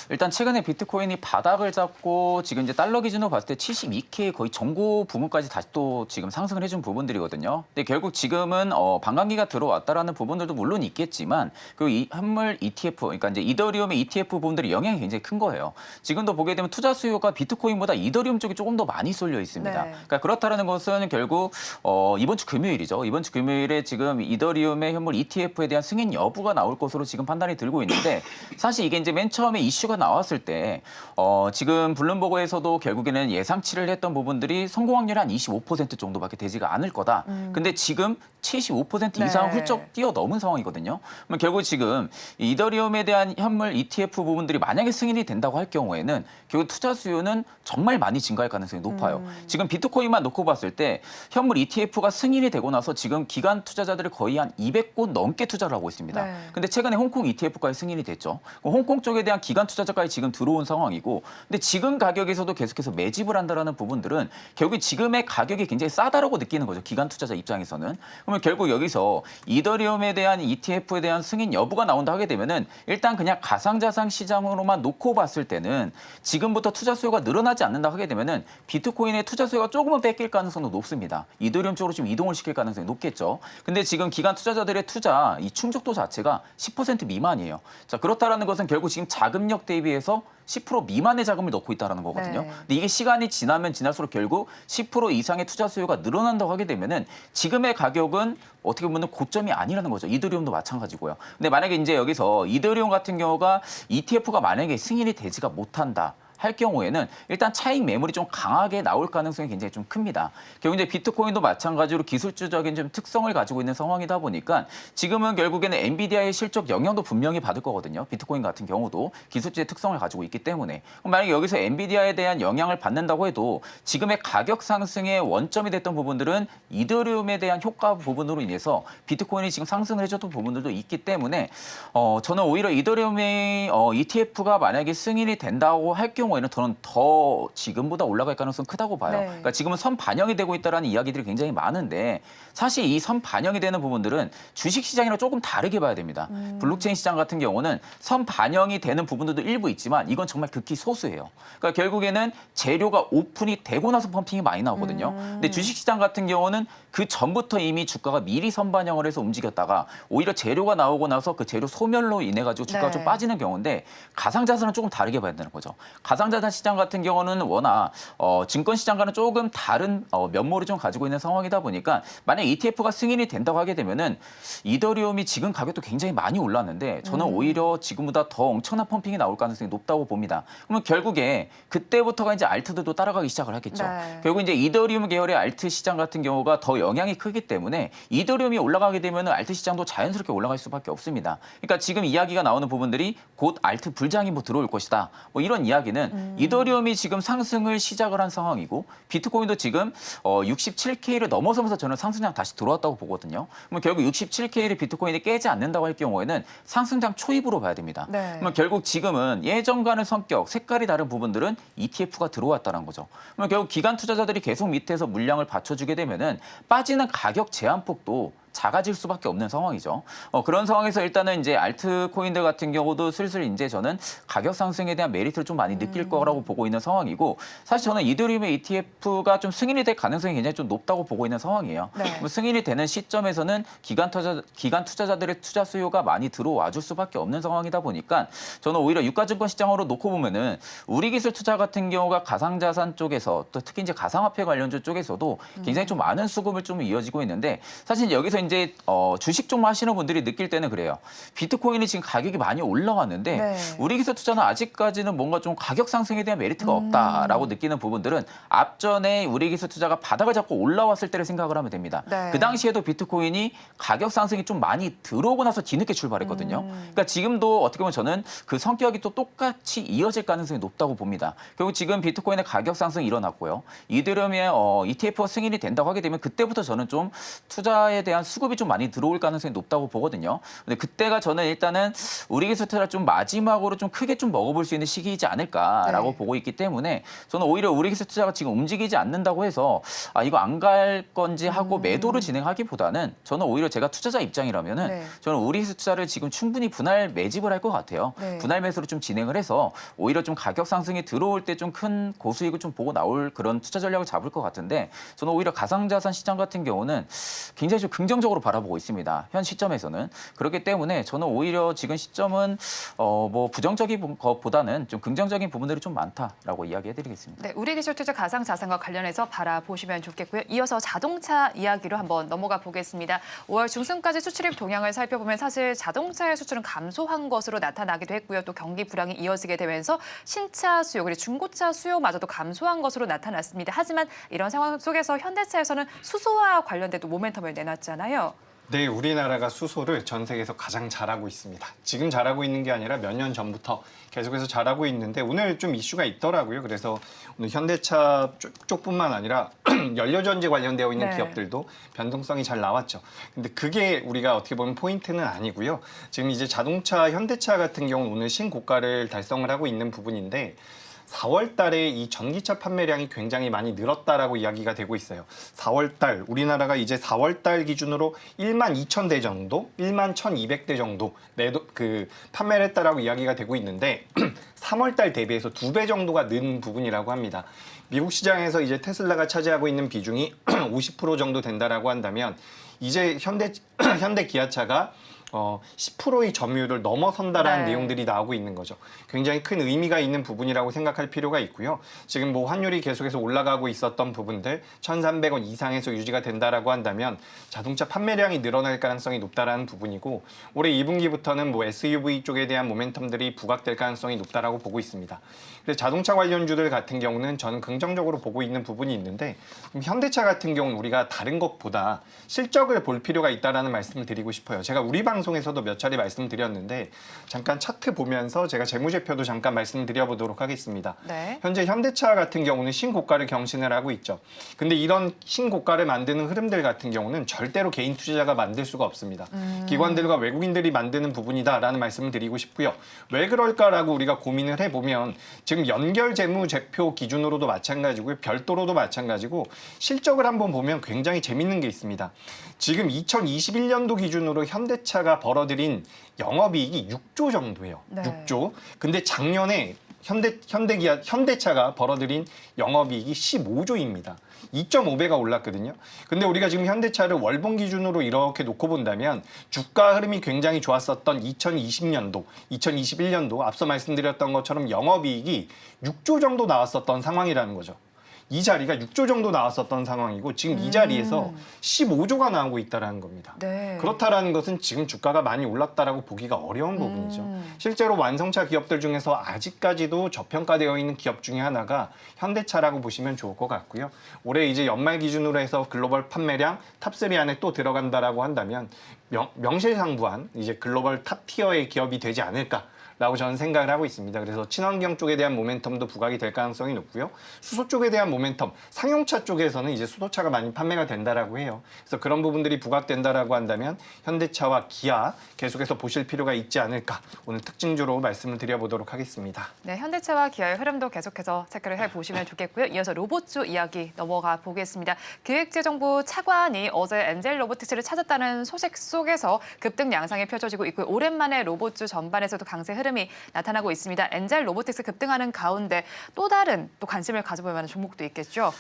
일단 최근에 비트코인이 바닥을 잡고 지금 이제 달러 기준으로 봤을 때 72K 거의 전고 부분까지 다시 또 지금 상승을 해준 부분들이거든요. 근데 결국 지금은 반감기가 들어왔다라는 부분들도 물론 있겠지만 그 이 현물 ETF, 그러니까 이제 이더리움의 ETF 부분들이 영향이 굉장히 큰 거예요. 지금도 보게 되면 투자 수요가 비트코인보다 이더리움 쪽이 조금 더 많이 쏠려 있습니다. 네. 그러니까 그렇다라는 것은 결국 이번 주 금요일이죠. 이번 주 금요일에 지금 이더리움의 현물 ETF에 대한 승인 여부가 나올 것으로 지금 판단이 들고 있는데 사실 이게 이제 맨 처음에 이슈가 나왔을 때 지금 블룸버그에서도 결국에는 예상치를 했던 부분들이 성공 확률이 한 25% 정도밖에 되지가 않을 거다. 근데 지금 75% 이상 네. 훌쩍 뛰어넘은 상황이거든요. 그러면 결국 지금 이더리움에 대한 현물 ETF 부분들이 만약에 승인이 된다고 할 경우에는 결국 투자 수요는 정말 많이 증가할 가능성이 높아요. 지금 비트코인만 놓고 봤을 때 현물 ETF가 승인이 되고 나서 지금 기관 투자자들이 거의 한 200곳 넘게 투자를 하고 있습니다. 네. 근데 최근에 홍콩 ETF까지 승인이 됐죠. 홍콩 쪽에 대한 기관 투자자까지 지금 들어온 상황이고 근데 지금 가격에서도 계속해서 매집을 한다라는 부분들은 결국 지금의 가격이 굉장히 싸다라고 느끼는 거죠. 기관 투자자 입장에서는. 그러면 결국 여기서 이더리움에 대한 ETF에 대한 승인 여부가 나온다 하게 되면은 일단 그냥 가상자산 시장으로만 놓고 봤을 때는 지금부터 투자 수요가 늘어나지 않는다 하게 되면은 비트코인의 투자 수요가 조금은 뺏길 가능성도 높습니다. 이더리움 쪽으로 좀 이동을 시킬 가능성이 높겠죠. 근데 지금 기관 투자자들의 투자 이 충족도 자체가 10% 미만이에요. 자, 그렇다라는 것은 결국 지금 자금력 대비해서 10% 미만의 자금을 넣고 있다는 거거든요. 네. 근데 이게 시간이 지나면 지날수록 결국 10% 이상의 투자 수요가 늘어난다고 하게 되면은 지금의 가격은 어떻게 보면 고점이 아니라는 거죠. 이더리움도 마찬가지고요. 근데 만약에 이제 여기서 이더리움 같은 경우가 ETF가 만약에 승인이 되지가 못한다. 할 경우에는 일단 차익 매물이 좀 강하게 나올 가능성이 굉장히 좀 큽니다. 결국 이제 비트코인도 마찬가지로 기술주적인 좀 특성을 가지고 있는 상황이다 보니까 지금은 결국에는 엔비디아의 실적 영향도 분명히 받을 거거든요. 비트코인 같은 경우도 기술주의 특성을 가지고 있기 때문에 만약에 여기서 엔비디아에 대한 영향을 받는다고 해도 지금의 가격 상승의 원점이 됐던 부분들은 이더리움에 대한 효과 부분으로 인해서 비트코인이 지금 상승을 해줬던 부분들도 있기 때문에 저는 오히려 이더리움의 ETF가 만약에 승인이 된다고 할 경우에는 저는 더 지금보다 올라갈 가능성이 크다고 봐요. 네. 그러니까 지금은 선 반영이 되고 있다는 이야기들이 굉장히 많은데 사실 이 선 반영이 되는 부분들은 주식 시장이랑 조금 다르게 봐야 됩니다. 블록체인 시장 같은 경우는 선 반영이 되는 부분들도 일부 있지만 이건 정말 극히 소수예요. 그러니까 결국에는 재료가 오픈이 되고 나서 펌핑이 많이 나오거든요. 근데 주식 시장 같은 경우는 그 전부터 이미 주가가 미리 선 반영을 해서 움직였다가 오히려 재료가 나오고 나서 그 재료 소멸로 인해 가지고 주가가 네. 좀 빠지는 경우인데 가상자산은 조금 다르게 봐야 되는 거죠. 가상자산 시장 같은 경우는 워낙 증권 시장과는 조금 다른 면모를 좀 가지고 있는 상황이다 보니까 만약 ETF가 승인이 된다고 하게 되면은 이더리움이 지금 가격도 굉장히 많이 올랐는데 저는 오히려 지금보다 더 엄청난 펌핑이 나올 가능성이 높다고 봅니다. 그러면 결국에 그때부터가 이제 알트들도 따라가기 시작을 하겠죠. 네. 결국 이제 이더리움 계열의 알트 시장 같은 경우가 더 영향이 크기 때문에 이더리움이 올라가게 되면은 알트 시장도 자연스럽게 올라갈 수밖에 없습니다. 그러니까 지금 이야기가 나오는 부분들이 곧 알트 불장이 뭐 들어올 것이다. 뭐 이런 이야기는 이더리움이 지금 상승을 시작을 한 상황이고 비트코인도 지금 67K를 넘어서면서 저는 상승장 다시 들어왔다고 보거든요. 그러면 결국 67K를 비트코인이 깨지 않는다고 할 경우에는 상승장 초입으로 봐야 됩니다. 네. 그러면 결국 지금은 예전과는 성격, 색깔이 다른 부분들은 ETF가 들어왔다는 거죠. 그러면 결국 기관 투자자들이 계속 밑에서 물량을 받쳐주게 되면은 빠지는 가격 제한폭도 작아질 수밖에 없는 상황이죠. 그런 상황에서 일단은 이제 알트코인들 같은 경우도 슬슬 이제 저는 가격 상승에 대한 메리트를 좀 많이 느낄 거라고 보고 있는 상황이고 사실 저는 이더리움의 ETF가 좀 승인이 될 가능성이 굉장히 좀 높다고 보고 있는 상황이에요. 네. 뭐 승인이 되는 시점에서는 기관 투자자들의 투자 수요가 많이 들어와 줄 수밖에 없는 상황이다 보니까 저는 오히려 유가증권 시장으로 놓고 보면은 우리기술 투자 같은 경우가 가상자산 쪽에서 또 특히 이제 가상화폐 관련주 쪽에서도 굉장히 좀 많은 수급을 좀 이어지고 있는데 사실 여기서 이제 주식 좀 하시는 분들이 느낄 때는 그래요. 비트코인이 지금 가격이 많이 올라왔는데 네. 우리기술 투자는 아직까지는 뭔가 좀 가격 상승에 대한 메리트가 없다라고 느끼는 부분들은 앞전에 우리기술 투자가 바닥을 잡고 올라왔을 때를 생각을 하면 됩니다. 네. 그 당시에도 비트코인이 가격 상승이 좀 많이 들어오고 나서 뒤늦게 출발했거든요. 그러니까 지금도 어떻게 보면 저는 그 성격이 또 똑같이 이어질 가능성이 높다고 봅니다. 결국 지금 비트코인의 가격 상승이 일어났고요. 이더리움의 ETF가 승인이 된다고 하게 되면 그때부터 저는 좀 투자에 대한 수급이 좀 많이 들어올 가능성이 높다고 보거든요. 근데 그때가 저는 일단은 우리기술 투자를 좀 마지막으로 좀 크게 좀 먹어볼 수 있는 시기이지 않을까라고 네. 보고 있기 때문에 저는 오히려 우리기술 투자가 지금 움직이지 않는다고 해서 이거 안 갈 건지 하고 매도를 진행하기보다는 저는 오히려 제가 투자자 입장이라면은 네. 저는 우리기술 투자를 지금 충분히 분할 매집을 할 것 같아요. 네. 분할 매수로 좀 진행을 해서 오히려 좀 가격 상승이 들어올 때 좀 큰 고수익을 좀 보고 나올 그런 투자 전략을 잡을 것 같은데 저는 오히려 가상자산 시장 같은 경우는 굉장히 좀 긍정적으로 바라보고 있습니다. 현 시점에서는. 그렇기 때문에 저는 오히려 지금 시점은 뭐 부정적인 것보다는 좀 긍정적인 부분들이 좀 많다라고 이야기해드리겠습니다. 네, 우리기술 투자 가상자산과 관련해서 바라보시면 좋겠고요. 이어서 자동차 이야기로 한번 넘어가 보겠습니다. 5월 중순까지 수출입 동향을 살펴보면 사실 자동차의 수출은 감소한 것으로 나타나기도 했고요. 또 경기 불황이 이어지게 되면서 신차 수요 그리고 중고차 수요마저도 감소한 것으로 나타났습니다. 하지만 이런 상황 속에서 현대차에서는 수소와 관련돼도 모멘텀을 내놨잖아요. 네, 우리나라가 수소를 전 세계에서 가장 잘하고 있습니다. 지금 잘하고 있는 게 아니라 몇 년 전부터 계속해서 잘하고 있는데 오늘 좀 이슈가 있더라고요. 그래서 오늘 현대차 쪽뿐만 아니라 연료전지 관련되어 있는 네. 기업들도 변동성이 잘 나왔죠. 근데 그게 우리가 어떻게 보면 포인트는 아니고요. 지금 이제 자동차 현대차 같은 경우는 오늘 신고가를 달성을 하고 있는 부분인데 4월 달에 이 전기차 판매량이 굉장히 많이 늘었다라고 이야기가 되고 있어요. 4월 달 우리나라가 이제 4월 달 기준으로 1만 2천 대 정도, 1만 1,200대 정도 판매를 했다라고 이야기가 되고 있는데 3월 달 대비해서 2배 정도가 는 부분이라고 합니다. 미국 시장에서 이제 테슬라가 차지하고 있는 비중이 50% 정도 된다라고 한다면 이제 현대 기아차가 10%의 점유율을 넘어선다라는 네. 내용들이 나오고 있는 거죠. 굉장히 큰 의미가 있는 부분이라고 생각할 필요가 있고요. 지금 뭐 환율이 계속해서 올라가고 있었던 부분들 1,300원 이상에서 유지가 된다라고 한다면 자동차 판매량이 늘어날 가능성이 높다라는 부분이고 올해 2분기부터는 뭐 SUV 쪽에 대한 모멘텀들이 부각될 가능성이 높다라고 보고 있습니다. 그래서 자동차 관련주들 같은 경우는 저는 긍정적으로 보고 있는 부분이 있는데 현대차 같은 경우는 우리가 다른 것보다 실적을 볼 필요가 있다라는 말씀을 드리고 싶어요. 제가 우리 방송에서도 몇 차례 말씀드렸는데 잠깐 차트 보면서 제가 재무제표도 잠깐 말씀드려보도록 하겠습니다. 네. 현재 현대차 같은 경우는 신고가를 경신을 하고 있죠. 근데 이런 신고가를 만드는 흐름들 같은 경우는 절대로 개인 투자자가 만들 수가 없습니다. 기관들과 외국인들이 만드는 부분이다라는 말씀을 드리고 싶고요. 왜 그럴까라고 우리가 고민을 해보면 지금 연결 재무제표 기준으로도 마찬가지고요. 별도로도 마찬가지고 실적을 한번 보면 굉장히 재밌는 게 있습니다. 지금 2021년도 기준으로 현대차가 벌어들인 영업이익이 6조 정도예요. 네. 6조. 근데 작년에 현대차가 벌어들인 영업이익이 15조입니다. 2.5배가 올랐거든요. 근데 우리가 지금 현대차를 월봉 기준으로 이렇게 놓고 본다면 주가 흐름이 굉장히 좋았었던 2020년도, 2021년도 앞서 말씀드렸던 것처럼 영업이익이 6조 정도 나왔었던 상황이라는 거죠. 이 자리가 6조 정도 나왔었던 상황이고 지금 이 자리에서 15조가 나오고 있다는 겁니다. 네. 그렇다라는 것은 지금 주가가 많이 올랐다라고 보기가 어려운 부분이죠. 실제로 완성차 기업들 중에서 아직까지도 저평가되어 있는 기업 중에 하나가 현대차라고 보시면 좋을 것 같고요. 올해 이제 연말 기준으로 해서 글로벌 판매량 탑3 안에 또 들어간다라고 한다면 명실상부한 이제 글로벌 탑티어의 기업이 되지 않을까. 라고 저는 생각을 하고 있습니다. 그래서 친환경 쪽에 대한 모멘텀도 부각이 될 가능성이 높고요. 수소 쪽에 대한 모멘텀, 상용차 쪽에서는 이제 수소차가 많이 판매가 된다라고 해요. 그래서 그런 부분들이 부각된다라고 한다면 현대차와 기아 계속해서 보실 필요가 있지 않을까 오늘 특징주로 말씀을 드려보도록 하겠습니다. 네, 현대차와 기아의 흐름도 계속해서 체크를 해보시면 좋겠고요. 이어서 로봇주 이야기 넘어가 보겠습니다. 기획재정부 차관이 어제 엔젤 로보틱스를 찾았다는 소식 속에서 급등 양상이 펼쳐지고 있고요. 오랜만에 로봇주 전반에서도 강세 흐름이 나타나고 있습니다. 엔젤 로보틱스 급등하는 가운데 또 다른 관심을 가져볼 만한 종목도 있겠죠?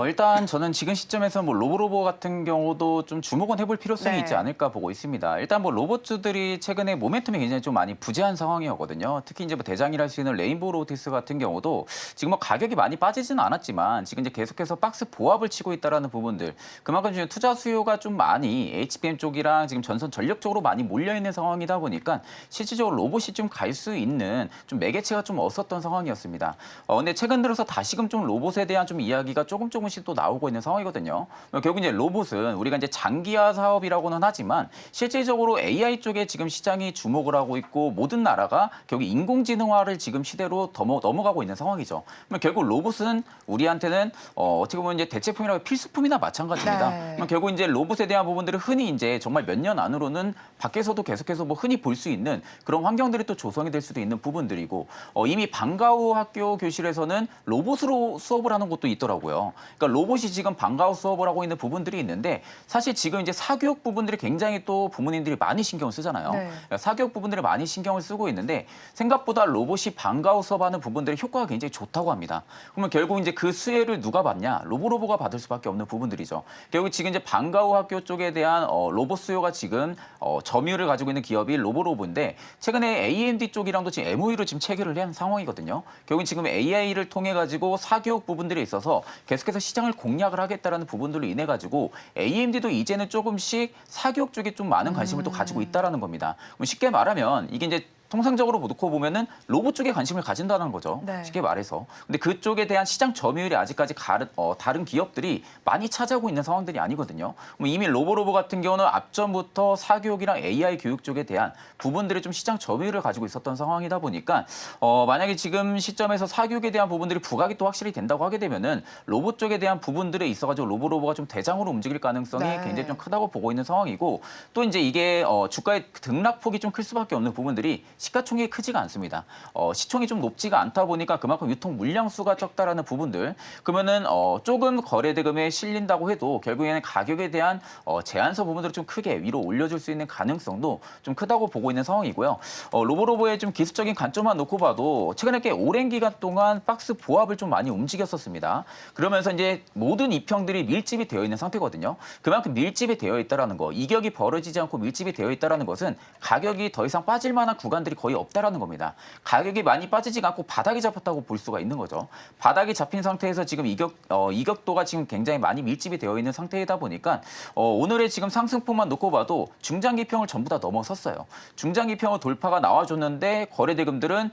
일단 저는 지금 시점에서 뭐 로보로보 같은 경우도 좀 주목은 해볼 필요성이 네. 있지 않을까 보고 있습니다. 일단 뭐 로봇주들이 최근에 모멘텀이 굉장히 좀 많이 부재한 상황이었거든요. 특히 이제 뭐 대장이라 할 수 있는 레인보우 로보틱스 같은 경우도 지금 뭐 가격이 많이 빠지지는 않았지만 지금 이제 계속해서 박스 보합을 치고 있다라는 부분들, 그만큼 지금 투자 수요가 좀 많이 HBM 쪽이랑 지금 전선 전력 쪽으로 많이 몰려 있는 상황이다 보니까 실질적으로 로봇이 좀 갈 수 있는 좀 매개체가 좀 없었던 상황이었습니다. 근데 최근 들어서 다시금 좀 로봇에 대한 좀 이야기가 조금씩 또 나오고 있는 상황이거든요. 결국 이제 로봇은 우리가 이제 장기화 사업이라고는 하지만 실질적으로 AI 쪽에 지금 시장이 주목을 하고 있고 모든 나라가 결국 인공지능화를 지금 시대로 넘어가고 있는 상황이죠. 그러면 결국 로봇은 우리한테는 어떻게 보면 이제 대체품이라고 필수품이나 마찬가지입니다. 네. 그러면 결국 이제 로봇에 대한 부분들을 흔히 이제 정말 몇 년 안으로는 밖에서도 계속해서 뭐 흔히 볼 수 있는 그런 환경들이 또 조성이 될 수도 있는 부분들이고 이미 방과후 학교 교실에서는 로봇으로 수업을 하는 곳도 있더라고요. 그러니까 로봇이 지금 방과후 수업을 하고 있는 부분들이 있는데 사실 지금 이제 사교육 부분들이 굉장히 또 부모님들이 많이 신경을 쓰잖아요. 네. 그러니까 사교육 부분들이 많이 신경을 쓰고 있는데 생각보다 로봇이 방과후 수업하는 부분들의 효과가 굉장히 좋다고 합니다. 그러면 결국 이제 그 수혜를 누가 받냐? 로보가 받을 수밖에 없는 부분들이죠. 결국 지금 이제 방과후 학교 쪽에 대한 로봇 수요가 지금 점유율을 가지고 있는 기업이 로보인데 최근에 AMD 쪽이랑도 지금 MOU를 지금 체결을 한 상황이거든요. 결국 지금 AI를 통해 가지고 사교육 부분들에 있어서 계속해서 시장을 공략을 하겠다라는 부분들로 인해 가지고 AMD도 이제는 조금씩 사교육 쪽에 좀 많은 관심을 또 가지고 있다라는 겁니다. 그럼 쉽게 말하면 이게 이제 통상적으로 놓고 보면은 로봇 쪽에 관심을 가진다는 거죠. 네. 쉽게 말해서. 근데 그쪽에 대한 시장 점유율이 아직까지 다른 기업들이 많이 차지하고 있는 상황들이 아니거든요. 이미 로보 같은 경우는 앞전부터 사교육이랑 AI 교육 쪽에 대한 부분들이 좀 시장 점유율을 가지고 있었던 상황이다 보니까 만약에 지금 시점에서 사교육에 대한 부분들이 부각이 또 확실히 된다고 하게 되면은 로봇 쪽에 대한 부분들에 있어가지고 로보가 좀 대장으로 움직일 가능성이 네. 굉장히 좀 크다고 보고 있는 상황이고 또 이제 이게 주가의 등락폭이 좀 클 수밖에 없는 부분들이 시가총액이 크지가 않습니다. 시총이 좀 높지가 않다 보니까 그만큼 유통 물량 수가 적다라는 부분들. 그러면은 조금 거래 대금에 실린다고 해도 결국에는 가격에 대한 제한서 부분들을 좀 크게 위로 올려줄 수 있는 가능성도 좀 크다고 보고 있는 상황이고요. 로보의 좀 기술적인 관점만 놓고 봐도 최근에 꽤 오랜 기간 동안 박스 보합을 좀 많이 움직였었습니다. 그러면서 이제 모든 이평들이 밀집이 되어 있는 상태거든요. 그만큼 밀집이 되어 있다라는 거, 이격이 벌어지지 않고 밀집이 되어 있다라는 것은 가격이 더 이상 빠질 만한 구간들이 거의 없다라는 겁니다. 가격이 많이 빠지지가 않고 바닥이 잡혔다고 볼 수가 있는 거죠. 바닥이 잡힌 상태에서 지금 이격도가 지금 굉장히 많이 밀집이 되어 있는 상태이다 보니까 오늘의 지금 상승폭만 놓고 봐도 중장기평을 전부 다 넘어섰어요. 중장기평을 돌파가 나와줬는데 거래 대금들은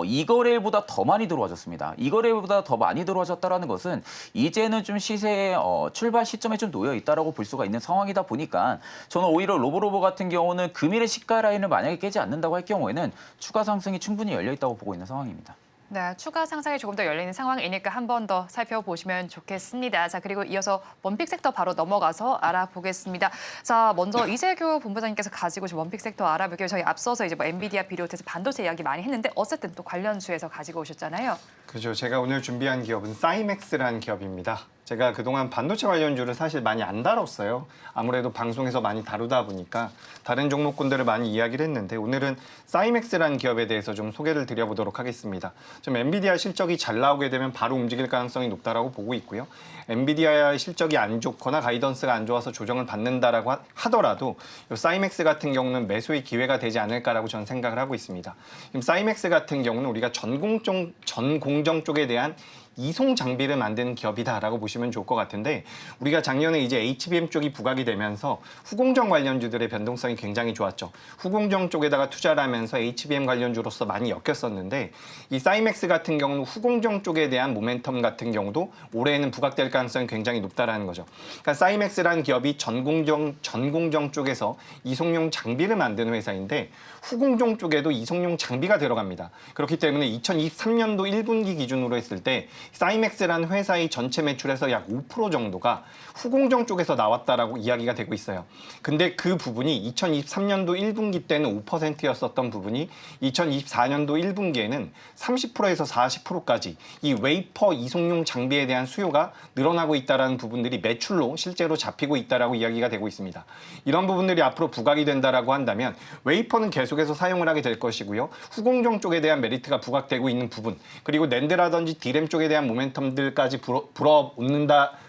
이 거래일보다 더 많이 들어와줬습니다. 이 거래일보다 더 많이 들어와줬다라는 것은 이제는 좀 시세의 출발 시점에 좀 놓여 있다라고 볼 수가 있는 상황이다 보니까 저는 오히려 로보 같은 경우는 금일의 시가 라인을 만약에 깨지 않는다고 할 경우에는 추가 상승이 충분히 열려 있다고 보고 있는 상황입니다. 네, 추가 상승이 조금 더 열리는 상황이니까 한 번 더 살펴보시면 좋겠습니다. 자, 그리고 이어서 원픽 섹터 바로 넘어가서 알아보겠습니다. 자, 먼저 이재규 본부장님께서 가지고 오신 원픽 섹터 알아볼게요. 저희 앞서서 이제 뭐 엔비디아 비롯해서 반도체 이야기 많이 했는데 어쨌든 또 관련주에서 가지고 오셨잖아요. 그죠. 제가 오늘 준비한 기업은 사이맥스라는 기업입니다. 제가 그동안 반도체 관련주를 사실 많이 안 다뤘어요. 아무래도 방송에서 많이 다루다 보니까 다른 종목군들을 많이 이야기를 했는데 오늘은 사이맥스라는 기업에 대해서 좀 소개를 드려보도록 하겠습니다. 좀 엔비디아 실적이 잘 나오게 되면 바로 움직일 가능성이 높다라고 보고 있고요. 엔비디아의 실적이 안 좋거나 가이던스가 안 좋아서 조정을 받는다라고 하더라도 이 사이맥스 같은 경우는 매수의 기회가 되지 않을까라고 저는 생각을 하고 있습니다. 지금 사이맥스 같은 경우는 우리가 전공정 쪽에 대한 이송 장비를 만드는 기업이다라고 보시면 좋을 것 같은데 우리가 작년에 이제 HBM 쪽이 부각이 되면서 후공정 관련주들의 변동성이 굉장히 좋았죠. 후공정 쪽에다가 투자를 하면서 HBM 관련주로서 많이 엮였었는데 이 사이맥스 같은 경우는 후공정 쪽에 대한 모멘텀 같은 경우도 올해에는 부각될 가능성이 굉장히 높다라는 거죠. 그러니까 사이맥스라는 기업이 전공정 쪽에서 이송용 장비를 만드는 회사인데 후공정 쪽에도 이송용 장비가 들어갑니다. 그렇기 때문에 2023년도 1분기 기준으로 했을 때 사이맥스라는 회사의 전체 매출에서 약 5% 정도가 후공정 쪽에서 나왔다라고 이야기가 되고 있어요. 근데 그 부분이 2023년도 1분기 때는 5%였었던 부분이 2024년도 1분기에는 30%에서 40%까지 이 웨이퍼 이송용 장비에 대한 수요가 늘어나고 있다는 부분들이 매출로 실제로 잡히고 있다라고 이야기가 되고 있습니다. 이런 부분들이 앞으로 부각이 된다라고 한다면 웨이퍼는 계속해서 사용을 하게 될 것이고요. 후공정 쪽에 대한 메리트가 부각되고 있는 부분, 그리고 낸드라든지 디램 쪽에 대한 모멘텀들까지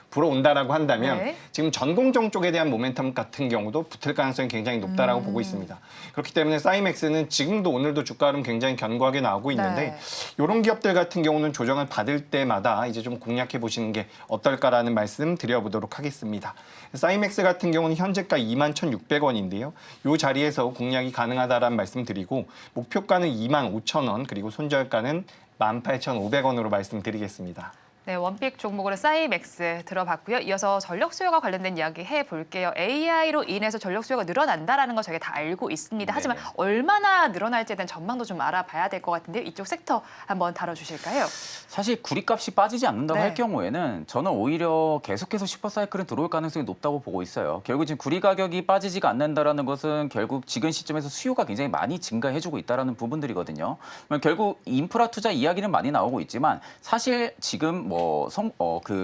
불어온다라고 한다면 네. 지금 전공정 쪽에 대한 모멘텀 같은 경우도 붙을 가능성이 굉장히 높다라고 보고 있습니다. 그렇기 때문에 사이맥스는 지금도 오늘도 주가 흐름 굉장히 견고하게 나오고 있는데 이런 기업들 같은 경우는 조정을 받을 때마다 이제 좀 공략해 보시는 게 어떨까라는 말씀 드려보도록 하겠습니다. 사이맥스 같은 경우는 현재가 21,600원인데요. 이 자리에서 공략이 가능하다라는 말씀 드리고 목표가는 25,000원 그리고 손절가는 18,500원으로 말씀드리겠습니다. 네, 원픽 종목으로 사이맥스 들어봤고요. 이어서 전력 수요가 관련된 이야기 해볼게요. AI로 인해서 전력 수요가 늘어난다는 거 저희가 다 알고 있습니다. 하지만 네네. 얼마나 늘어날지에 대한 전망도 좀 알아봐야 될 것 같은데요. 이쪽 섹터 한번 다뤄주실까요? 사실 구리값이 빠지지 않는다고 네. 할 경우에는 저는 오히려 계속해서 슈퍼사이클은 들어올 가능성이 높다고 보고 있어요. 결국 지금 구리 가격이 빠지지가 않는다라는 것은 결국 지금 시점에서 수요가 굉장히 많이 증가해주고 있다라는 부분들이거든요. 결국 인프라 투자 이야기는 많이 나오고 있지만 사실 지금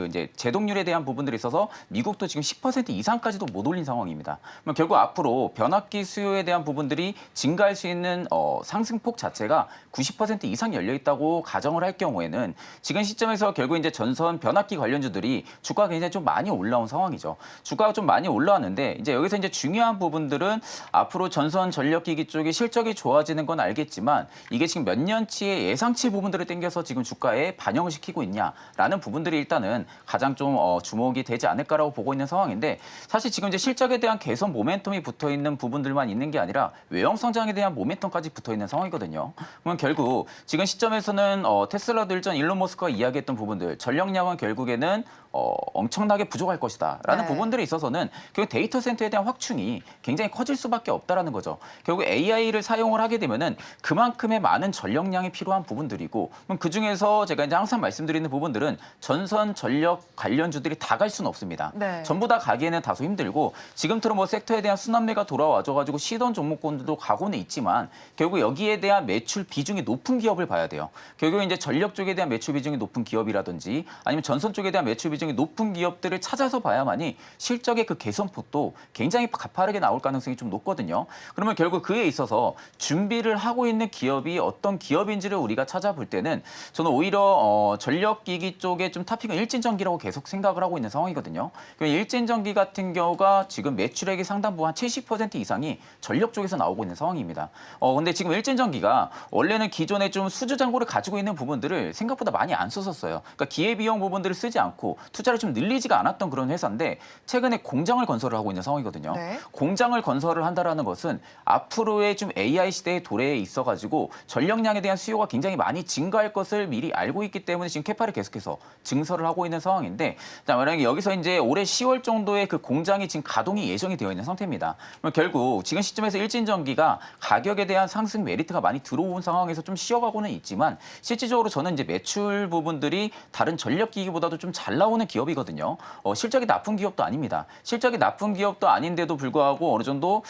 이제 제동률에 대한 부분들이 있어서 미국도 지금 10% 이상까지도 못 올린 상황입니다. 결국 앞으로 변압기 수요에 대한 부분들이 증가할 수 있는 상승폭 자체가 90% 이상 열려 있다고 가정을 할 경우에는 지금 시점에서 결국 이제 전선 변압기 관련주들이 주가가 굉장히 좀 많이 올라온 상황이죠. 주가가 좀 많이 올라왔는데 이제 여기서 이제 중요한 부분들은 앞으로 전선 전력기기 쪽이 실적이 좋아지는 건 알겠지만 이게 지금 몇 년치의 예상치 부분들을 땡겨서 지금 주가에 반영을 시키고 있냐라는 부분들이 일단은 가장 좀 주목이 되지 않을까라고 보고 있는 상황인데 사실 지금 이제 실적에 대한 개선 모멘텀이 붙어 있는 부분들만 있는 게 아니라 외형 성장에 대한 모멘텀까지 붙어 있는 상황이거든요. 그러면 결국 지금 시점에서는 테슬라도 일전 일론 머스크가 이야기했던 부분들 전력량은 결국에는 엄청나게 부족할 것이다라는 네. 부분들에 있어서는 결국 데이터 센터에 대한 확충이 굉장히 커질 수밖에 없다라는 거죠. 결국 AI를 사용을 하게 되면은 그만큼의 많은 전력량이 필요한 부분들이고 그 중에서 제가 이제 항상 말씀드리는 부분들은 전선 전력 관련주들이 다 갈 수는 없습니다. 네. 전부 다 가기에는 다소 힘들고 지금처럼 뭐 섹터에 대한 순환매가 돌아와줘가지고 시던 종목군들도 가고는 있지만 결국 여기에 대한 매출 비중이 높은 기업을 봐야 돼요. 결국 이제 전력 쪽에 대한 매출 비중이 높은 기업이라든지 아니면 전선 쪽에 대한 매출 비중이 높은 기업들을 찾아서 봐야만이 실적의 그 개선폭도 굉장히 가파르게 나올 가능성이 좀 높거든요. 그러면 결국 그에 있어서 준비를 하고 있는 기업이 어떤 기업인지를 우리가 찾아볼 때는 저는 오히려 전력기기 쪽에 좀 탑픽은 일진전기라고 계속 생각을 하고 있는 상황이거든요. 일진전기 같은 경우가 지금 매출액의 상당부 한 70% 이상이 전력 쪽에서 나오고 있는 상황입니다. 근데 지금 일진전기가 원래는 기존에 좀 수주잔고를 가지고 있는 부분들을 생각보다 많이 안 썼었어요. 그러니까 기회비용 부분들을 쓰지 않고 투자를 좀 늘리지가 않았던 그런 회사인데 최근에 공장을 건설을 하고 있는 상황이거든요. 네. 공장을 건설을 한다라는 것은 앞으로의 좀 AI 시대의 도래에 있어가지고 전력량에 대한 수요가 굉장히 많이 증가할 것을 미리 알고 있기 때문에 지금 캐파를 계속해서 증설을 하고 있는 상황인데 자, 만약에 여기서 이제 올해 10월 정도에 그 공장이 지금 가동이 예정이 되어 있는 상태입니다. 그럼 결국 지금 시점에서 일진전기가 가격에 대한 상승 메리트가 많이 들어온 상황에서 좀 쉬어가고는 있지만 실질적으로 저는 이제 매출 부분들이 다른 전력기기보다도 좀 잘 나오는 기업이거든요. 실적이 나쁜 기업도 아닙니다. 실적이 나쁜 기업도 아닌데도 불구하고 어느 정도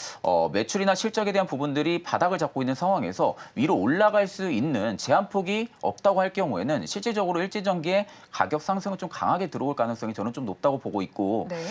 매출이나 실적에 대한 부분들이 바닥을 잡고 있는 상황에서 위로 올라갈 수 있는 제한폭이 없다고 할 경우에는 실질적으로 일진전기의 가격 상승은 좀 강하게 들어올 가능성이 저는 좀 높다고 보고 있고 네.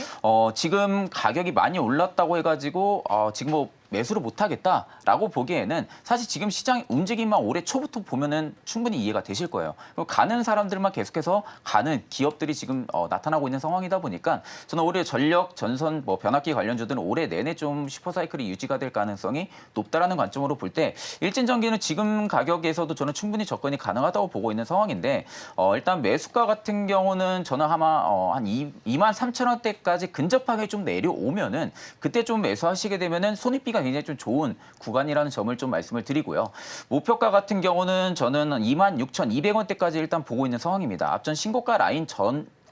지금 가격이 많이 올랐다고 해가지고 지금 뭐 매수를 못하겠다라고 보기에는 사실 지금 시장 움직임만 올해 초부터 보면은 충분히 이해가 되실 거예요. 그리고 가는 사람들만 계속해서 가는 기업들이 지금 나타나고 있는 상황이다 보니까 저는 올해 전력, 전선, 변압기 관련주들은 올해 내내 좀 슈퍼사이클이 유지가 될 가능성이 높다라는 관점으로 볼 때 일진전기는 지금 가격에서도 저는 충분히 접근이 가능하다고 보고 있는 상황인데 일단 매수가 같은 경우는 저는 아마 한 23,000원대까지 근접하게 좀 내려오면은 그때 좀 매수하시게 되면은 손익비가 굉장히 좀 좋은 구간이라는 점을 좀 말씀을 드리고요. 목표가 같은 경우는 저는 26,200원대까지 일단 보고 있는 상황입니다. 앞전 신고가 라인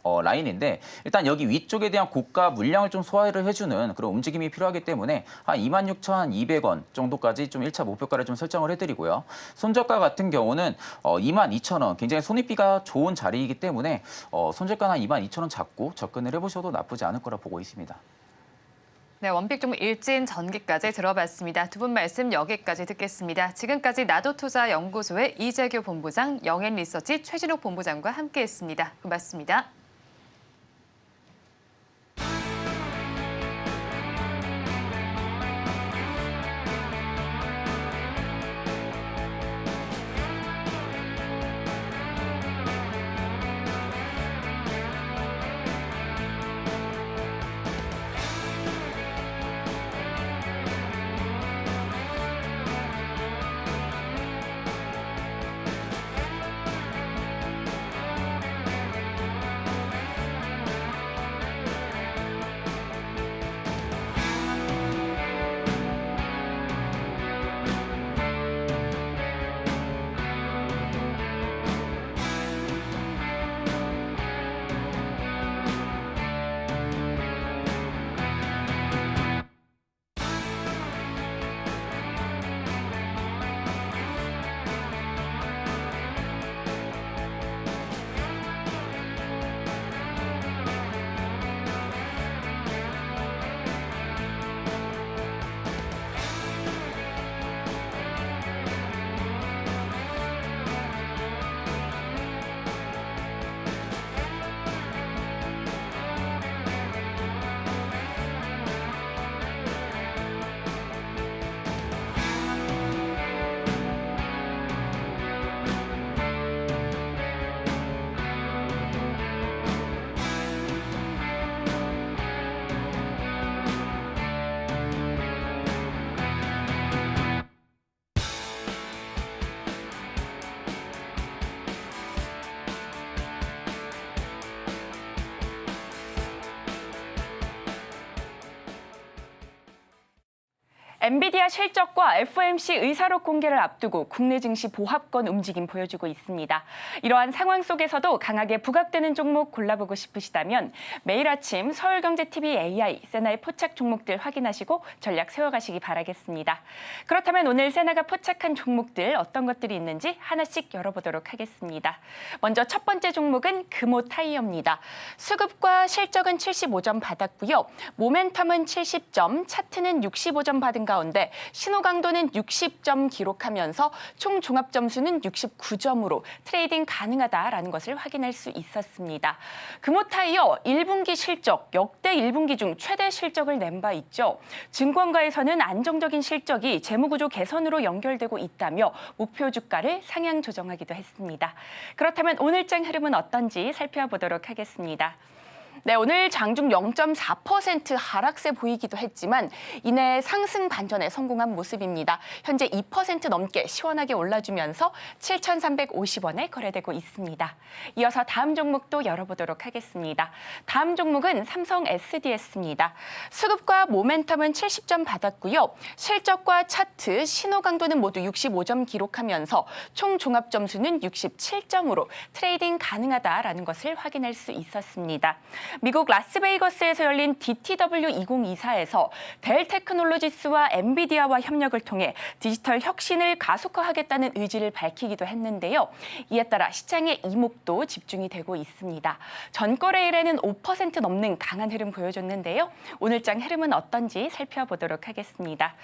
라인인데 일단 여기 위쪽에 대한 고가 물량을 좀 소화를 해주는 그런 움직임이 필요하기 때문에 한 26,200원 정도까지 좀 1차 목표가를 좀 설정을 해드리고요. 손절가 같은 경우는 22,000원 굉장히 손익비가 좋은 자리이기 때문에 손절가는 한 22,000원 잡고 접근을 해보셔도 나쁘지 않을 거라 보고 있습니다. 네, 원픽 종목 일진 전기까지 들어봤습니다. 두 분 말씀 여기까지 듣겠습니다. 지금까지 나도투자연구소의 이재규 본부장, 영앤리서치 최진욱 본부장과 함께했습니다. 고맙습니다. 엔비디아 실적과 FOMC 의사록 공개를 앞두고 국내 증시 보합권 움직임 보여주고 있습니다. 이러한 상황 속에서도 강하게 부각되는 종목 골라보고 싶으시다면 매일 아침 서울경제TV AI 세나의 포착 종목들 확인하시고 전략 세워가시기 바라겠습니다. 그렇다면 오늘 세나가 포착한 종목들 어떤 것들이 있는지 하나씩 열어보도록 하겠습니다. 먼저 첫 번째 종목은 금호타이어입니다. 수급과 실적은 75점 받았고요. 모멘텀은 70점, 차트는 65점 받은 가운데 신호 강도는 60점 기록하면서 총 종합 점수는 69점으로 트레이딩 가능하다라는 것을 확인할 수 있었습니다. 금호타이어 1분기 실적 역대 1분기 중 최대 실적을 낸 바 있죠. 증권가에서는 안정적인 실적이 재무구조 개선으로 연결되고 있다며 목표 주가를 상향 조정하기도 했습니다. 그렇다면 오늘장 흐름은 어떤지 살펴보도록 하겠습니다. 네, 오늘 장중 0.4% 하락세 보이기도 했지만 이내 상승 반전에 성공한 모습입니다. 현재 2% 넘게 시원하게 올라주면서 7,350원에 거래되고 있습니다. 이어서 다음 종목도 열어보도록 하겠습니다. 다음 종목은 삼성 SDS입니다. 수급과 모멘텀은 70점 받았고요. 실적과 차트, 신호 강도는 모두 65점 기록하면서 총 종합 점수는 67점으로 트레이딩 가능하다라는 것을 확인할 수 있었습니다. 미국 라스베이거스에서 열린 DTW 2024에서 델 테크놀로지스와 엔비디아와 협력을 통해 디지털 혁신을 가속화하겠다는 의지를 밝히기도 했는데요. 이에 따라 시장의 이목도 집중이 되고 있습니다. 전거래일에는 5% 넘는 강한 흐름 보여줬는데요. 오늘장 흐름은 어떤지 살펴보도록 하겠습니다.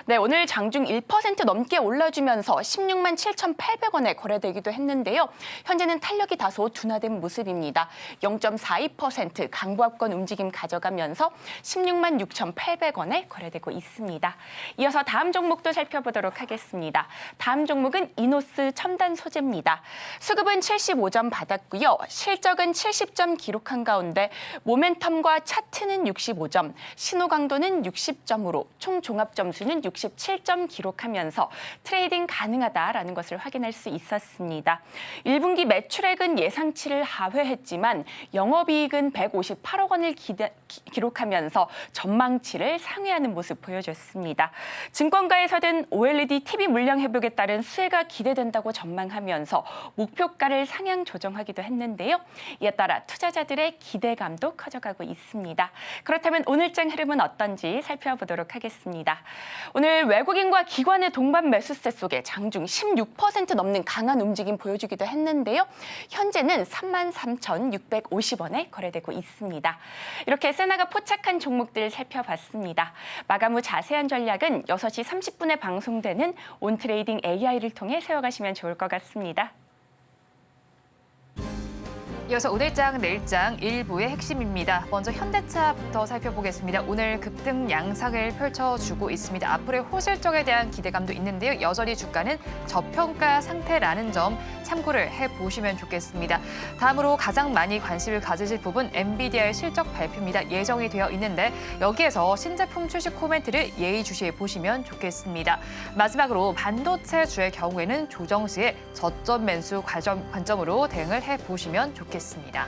네, 오늘 장중 1% 넘게 올라주면서 16만 7,800원에 거래되기도 했는데요. 현재는 탄력이 다소 둔화된 모습입니다. 0.42% 2% 강보합권 움직임 가져가면서 16만 6,800원에 거래되고 있습니다. 이어서 다음 종목도 살펴보도록 하겠습니다. 다음 종목은 이노스 첨단 소재입니다. 수급은 75점 받았고요. 실적은 70점 기록한 가운데 모멘텀과 차트는 65점, 신호 강도는 60점으로 총 종합 점수는 67점 기록하면서 트레이딩 가능하다라는 것을 확인할 수 있었습니다. 1분기 매출액은 예상치를 하회했지만 영업이익은 158억 원을 기록하면서 전망치를 상회하는 모습 보여줬습니다. 증권가에서는 OLED TV 물량 회복에 따른 수혜가 기대된다고 전망하면서 목표가를 상향 조정하기도 했는데요. 이에 따라 투자자들의 기대감도 커져가고 있습니다. 그렇다면 오늘장 흐름은 어떤지 살펴보도록 하겠습니다. 오늘 외국인과 기관의 동반 매수세 속에 장중 16% 넘는 강한 움직임 보여주기도 했는데요. 현재는 33,650원에 거래되고 있습니다. 이렇게 세나가 포착한 종목들 살펴봤습니다. 마감 후 자세한 전략은 6시 30분에 방송되는 온트레이딩 AI를 통해 세워가시면 좋을 것 같습니다. 이어서 오늘장, 내일장 일부의 핵심입니다. 먼저 현대차부터 살펴보겠습니다. 오늘 급등 양상을 펼쳐주고 있습니다. 앞으로의 호실적에 대한 기대감도 있는데요. 여전히 주가는 저평가 상태라는 점 참고를 해보시면 좋겠습니다. 다음으로 가장 많이 관심을 가지실 부분 엔비디아의 실적 발표입니다. 예정이 되어 있는데 여기에서 신제품 출시 코멘트를 예의주시해 보시면 좋겠습니다. 마지막으로 반도체주의 경우에는 조정 시에 저점 매수 관점으로 대응을 해보시면 좋겠습니다.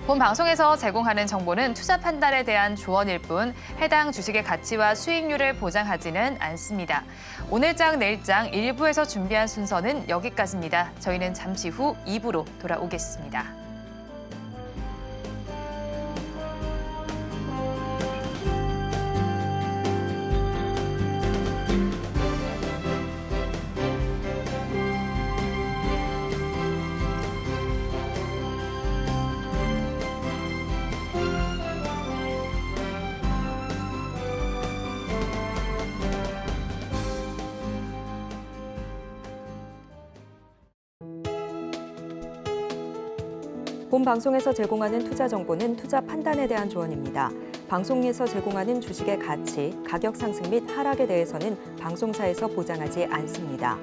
본 방송에서 제공하는 정보는 투자 판단에 대한 조언일 뿐 해당 주식의 가치와 수익률을 보장하지는 않습니다. 오늘장, 내일장 일부에서 준비한 순서는 여기까지입니다. 저희는 잠시 후 2부로 돌아오겠습니다. 본 방송에서 제공하는 투자 정보는 투자 판단에 대한 조언입니다. 방송에서 제공하는 주식의 가치, 가격 상승 및 하락에 대해서는 방송사에서 보장하지 않습니다.